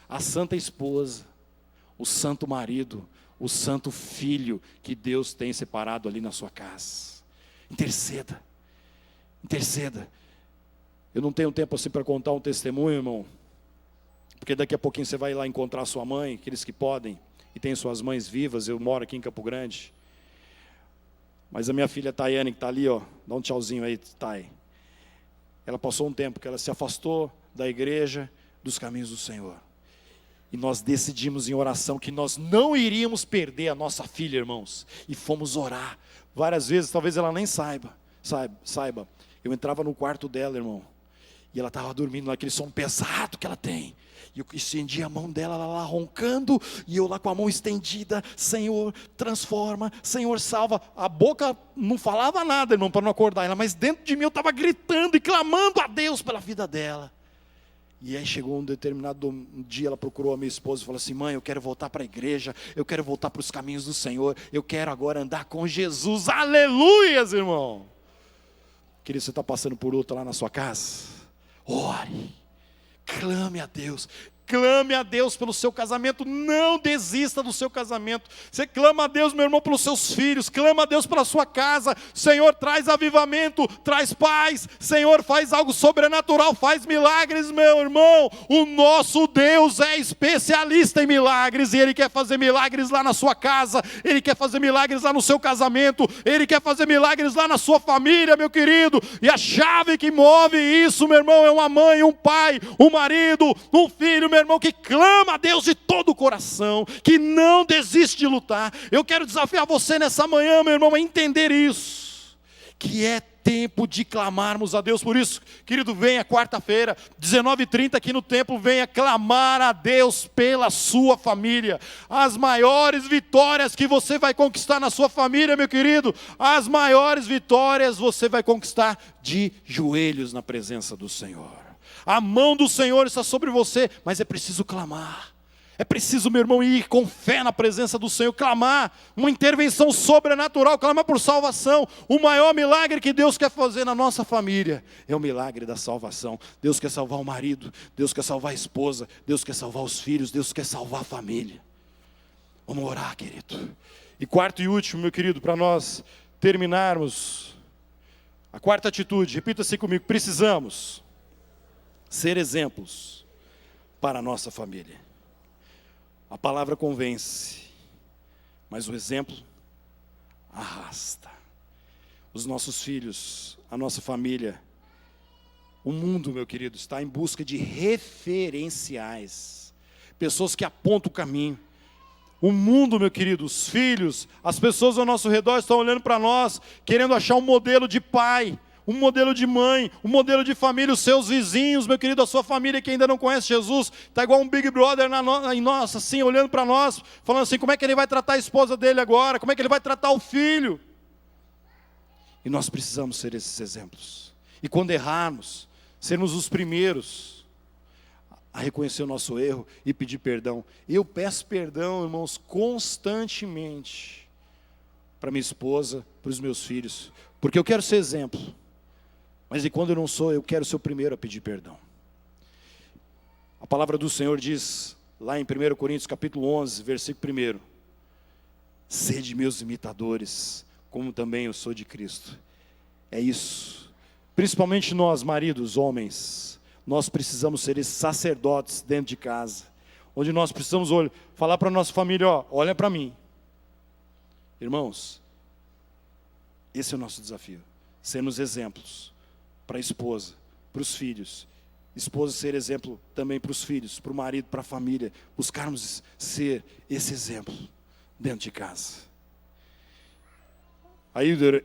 A santa esposa, o santo marido, o santo filho que Deus tem separado ali na sua casa. Interceda. Interceda. Eu não tenho tempo assim para contar um testemunho, irmão, porque daqui a pouquinho você vai lá encontrar a sua mãe, aqueles que podem, e tem suas mães vivas. Eu moro aqui em Campo Grande. Mas a minha filha Tayane, que está ali, ó, dá um tchauzinho aí, Tay. Ela passou um tempo que ela se afastou da igreja, dos caminhos do Senhor. E nós decidimos em oração que nós não iríamos perder a nossa filha, irmãos. E fomos orar. Várias vezes, talvez ela nem saiba. Eu entrava no quarto dela, irmão, e ela estava dormindo naquele som pesado que ela tem. E eu estendia a mão dela, ela lá roncando, e eu lá com a mão estendida. Senhor, transforma, Senhor, salva. A boca não falava nada, irmão, para não acordar ela, mas dentro de mim eu estava gritando e clamando a Deus pela vida dela. E aí chegou um determinado dia, ela procurou a minha esposa e falou assim: mãe, eu quero voltar para a igreja, eu quero voltar para os caminhos do Senhor, eu quero agora andar com Jesus. Aleluias, irmão. Querido, você está passando por luta lá na sua casa? Ore, clame a Deus. Clame a Deus pelo seu casamento, não desista do seu casamento. Você clama a Deus, meu irmão, pelos seus filhos, clama a Deus pela sua casa. Senhor, traz avivamento, traz paz. Senhor, faz algo sobrenatural, faz milagres, meu irmão. O nosso Deus é especialista em milagres, e Ele quer fazer milagres lá na sua casa, Ele quer fazer milagres lá no seu casamento, Ele quer fazer milagres lá na sua família, meu querido. E a chave que move isso, meu irmão, é uma mãe, um pai, um marido, um filho, meu irmão, que clama a Deus de todo o coração, que não desiste de lutar. Eu quero desafiar você nessa manhã, meu irmão, a entender isso, que é tempo de clamarmos a Deus. Por isso, querido, venha quarta-feira, 19h30 aqui no templo, venha clamar a Deus pela sua família. As maiores vitórias que você vai conquistar na sua família, meu querido, as maiores vitórias você vai conquistar de joelhos na presença do Senhor. A mão do Senhor está sobre você, mas é preciso clamar. É preciso, meu irmão, ir com fé na presença do Senhor, clamar uma intervenção sobrenatural, clamar por salvação. O maior milagre que Deus quer fazer na nossa família é o milagre da salvação. Deus quer salvar o marido, Deus quer salvar a esposa, Deus quer salvar os filhos, Deus quer salvar a família. Vamos orar, querido. E quarto e último, meu querido, para nós terminarmos, a quarta atitude, repita-se comigo: precisamos ser exemplos para a nossa família. A palavra convence, mas o exemplo arrasta. Os nossos filhos, a nossa família, o mundo, meu querido, está em busca de referenciais, pessoas que apontam o caminho. O mundo, meu querido, os filhos, as pessoas ao nosso redor estão olhando para nós, querendo achar um modelo de pai, um modelo de mãe, um modelo de família. Os seus vizinhos, meu querido, a sua família que ainda não conhece Jesus, está igual um Big Brother em nós, assim, olhando para nós, falando assim: como é que ele vai tratar a esposa dele agora? Como é que ele vai tratar o filho? E nós precisamos ser esses exemplos. E quando errarmos, sermos os primeiros a reconhecer o nosso erro e pedir perdão. Eu peço perdão, irmãos, constantemente, para minha esposa, para os meus filhos, porque eu quero ser exemplo. Mas e quando eu não sou, eu quero ser o primeiro a pedir perdão. A palavra do Senhor diz, lá em 1 Coríntios capítulo 11, versículo 1: sede meus imitadores, como também eu sou de Cristo. É isso. Principalmente nós, maridos, homens, nós precisamos ser esses sacerdotes dentro de casa, onde nós precisamos falar para a nossa família, ó, olha para mim. Irmãos, esse é o nosso desafio, sermos exemplos para a esposa, para os filhos. Esposa ser exemplo também para os filhos, para o marido, para a família. Buscarmos ser esse exemplo dentro de casa. Ailder,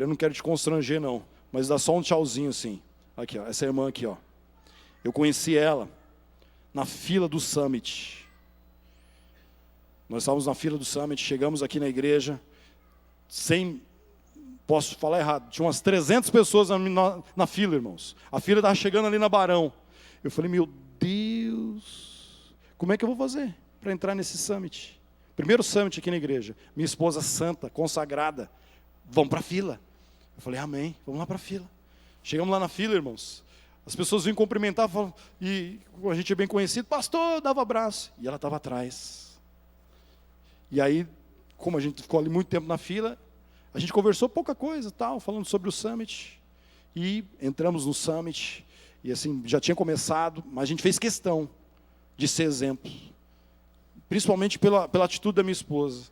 eu não quero te constranger não, mas dá só um tchauzinho assim. Aqui, ó, essa irmã aqui, ó. Eu conheci ela na fila do Summit. Nós estávamos na fila do Summit, chegamos aqui na igreja, posso falar errado, tinha umas 300 pessoas na fila, irmãos. A fila estava chegando ali na Barão. Eu falei, meu Deus, como é que eu vou fazer para entrar nesse Summit? Primeiro Summit aqui na igreja. Minha esposa santa, consagrada, vamos para a fila. Eu falei, amém, vamos lá para a fila. Chegamos lá na fila, irmãos. As pessoas vinham cumprimentar, e a gente é bem conhecido, pastor, dava abraço. E ela estava atrás. E aí, como a gente ficou ali muito tempo na fila, a gente conversou pouca coisa, falando sobre o Summit. E entramos no Summit, e assim, já tinha começado, mas a gente fez questão de ser exemplo. Principalmente pela atitude da minha esposa.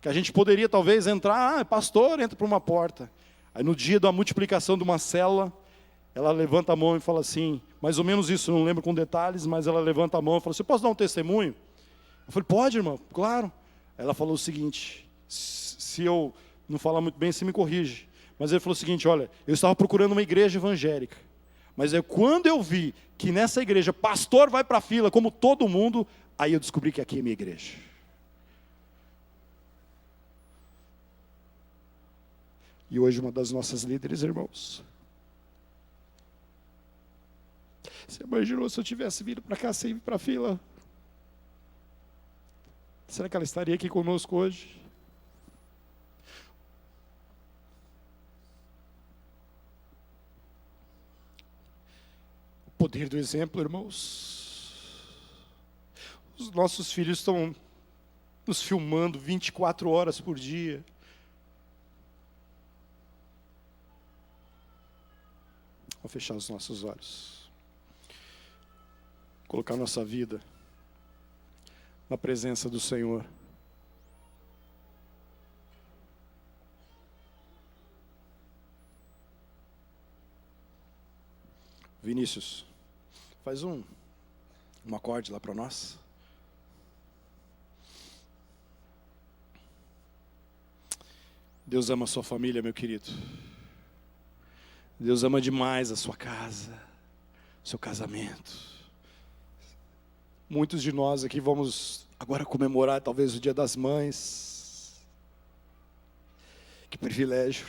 Que a gente poderia talvez entrar, pastor, entra por uma porta. Aí no dia da multiplicação de uma célula, ela levanta a mão e fala assim, mais ou menos isso, não lembro com detalhes, mas ela levanta a mão e fala assim, posso dar um testemunho? Eu falei, pode, irmão, claro. Ela falou o seguinte, se eu não falar muito bem, você me corrige. Mas ele falou o seguinte, olha, eu estava procurando uma igreja evangélica. Mas quando eu vi que nessa igreja, pastor vai para a fila, como todo mundo, aí eu descobri que aqui é minha igreja. E hoje uma das nossas líderes, irmãos. Você imaginou se eu tivesse vindo para cá sem ir para a fila? Será que ela estaria aqui conosco hoje? O poder do exemplo, irmãos. Os nossos filhos estão nos filmando 24 horas por dia. Vamos fechar os nossos olhos. Colocar nossa vida na presença do Senhor. Vinícius, faz um acorde lá para nós. Deus ama a sua família, meu querido. Deus ama demais a sua casa, o seu casamento. Muitos de nós aqui vamos agora comemorar talvez o Dia das Mães. Que privilégio.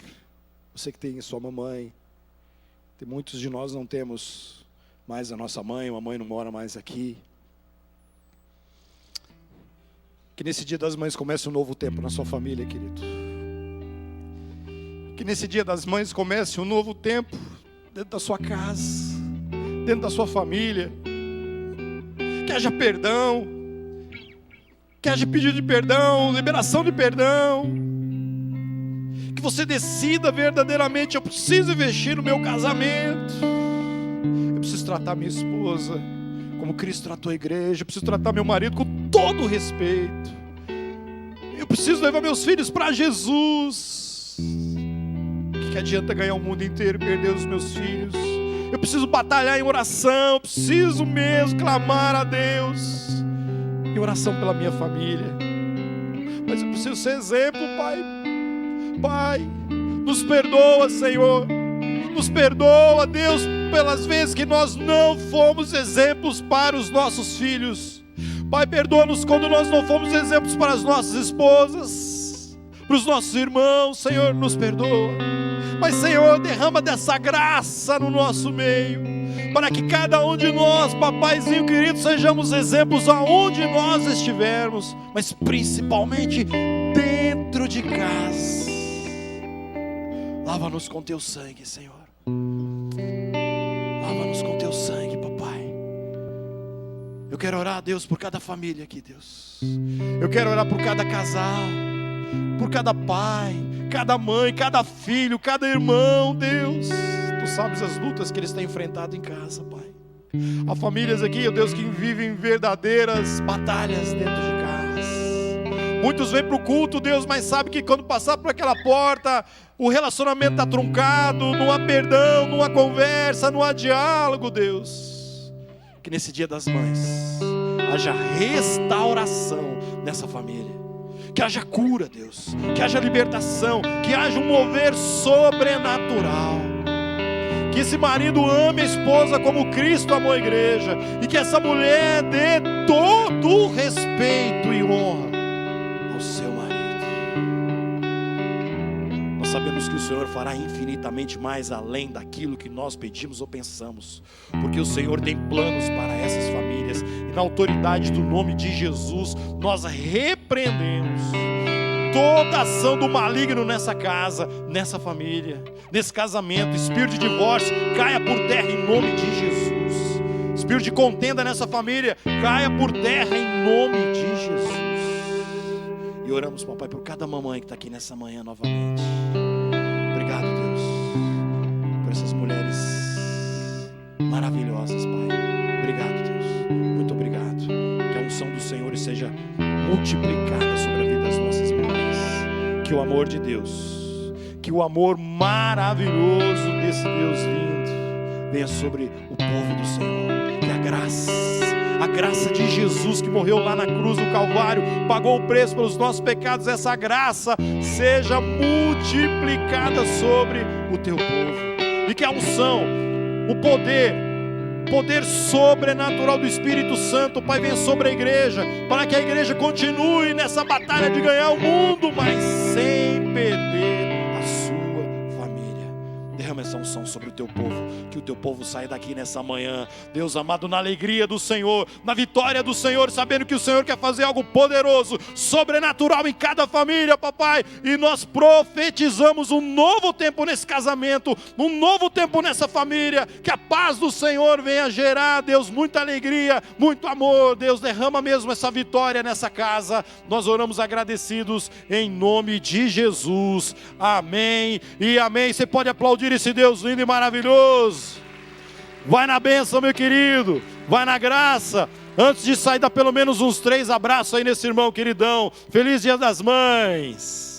Você que tem sua mamãe. Tem muitos de nós não temos mais a nossa mãe, a mãe não mora mais aqui. Que nesse Dia das Mães comece um novo tempo na sua família, querido. Que nesse Dia das Mães comece um novo tempo dentro da sua casa, dentro da sua família. Que haja perdão, que haja pedido de perdão, liberação de perdão. Que você decida verdadeiramente, eu preciso investir no meu casamento. Eu preciso tratar minha esposa como Cristo tratou a igreja. Eu preciso tratar meu marido com todo respeito. Eu preciso levar meus filhos para Jesus. Que adianta ganhar o mundo inteiro e perder os meus filhos? Eu preciso batalhar em oração, eu preciso mesmo clamar a Deus em oração pela minha família. Mas eu preciso ser exemplo, Pai. Pai, nos perdoa, Senhor. Nos perdoa, Deus, pelas vezes que nós não fomos exemplos para os nossos filhos. Pai, perdoa-nos quando nós não fomos exemplos para as nossas esposas, para os nossos irmãos. Senhor, nos perdoa. Mas, Senhor, derrama dessa graça no nosso meio, para que cada um de nós, papaizinho querido, sejamos exemplos aonde nós estivermos, mas principalmente dentro de casa. Lava-nos com teu sangue, Senhor. Lava-nos com teu sangue, papai. Eu quero orar a Deus por cada família aqui, Deus. Eu quero orar por cada casal, por cada pai, cada mãe, cada filho, cada irmão, Deus. Tu sabes as lutas que eles têm enfrentado em casa, Pai. Há famílias aqui, ó Deus, que vivem verdadeiras batalhas dentro de casa. Muitos vêm para o culto, Deus, mas sabe que quando passar por aquela porta, o relacionamento está truncado, não há perdão, não há conversa, não há diálogo, Deus. Que nesse dia das mães haja restauração nessa família. Que haja cura, Deus. Que haja libertação. Que haja um mover sobrenatural. Que esse marido ame a esposa como Cristo amou a igreja. E que essa mulher dê todo o respeito e honra ao seu marido. Nós sabemos que o Senhor fará infinitamente mais além daquilo que nós pedimos ou pensamos. Porque o Senhor tem planos para essas famílias. E na autoridade do nome de Jesus, nós repreendemos toda ação do maligno nessa casa, nessa família, nesse casamento. Espírito de divórcio, caia por terra em nome de Jesus. Espírito de contenda nessa família, caia por terra em nome de Jesus. E oramos, papai, por cada mamãe que está aqui nessa manhã novamente. Obrigado, Deus, por essas mulheres maravilhosas, Pai. Obrigado, Deus, muito obrigado. Que a unção do Senhor seja multiplicada sobre a vida das nossas mulheres. Que o amor de Deus, que o amor maravilhoso desse Deus lindo venha sobre o povo do Senhor. Que a graça de Jesus que morreu lá na cruz do Calvário, pagou o preço pelos nossos pecados, essa graça seja multiplicada sobre o teu povo. E que a unção, o poder sobrenatural do Espírito Santo, Pai, venha sobre a igreja, para que a igreja continue nessa batalha de ganhar o mundo, mas sem perder a sua família. Derrama essa unção sobre o teu povo, que o teu povo saia daqui nessa manhã, Deus amado, na alegria do Senhor, na vitória do Senhor, sabendo que o Senhor quer fazer algo poderoso, sobrenatural em cada família, papai. E nós profetizamos um novo tempo nesse casamento, um novo tempo nessa família. Que a paz do Senhor venha gerar, Deus, muita alegria, muito amor. Deus, derrama mesmo essa vitória nessa casa. Nós oramos agradecidos em nome de Jesus. Amém e amém. Você pode aplaudir esse Deus lindo e maravilhoso. Vai na bênção, meu querido. Vai na graça. Antes de sair, dá pelo menos uns 3 abraços aí nesse irmão queridão. Feliz Dia das Mães.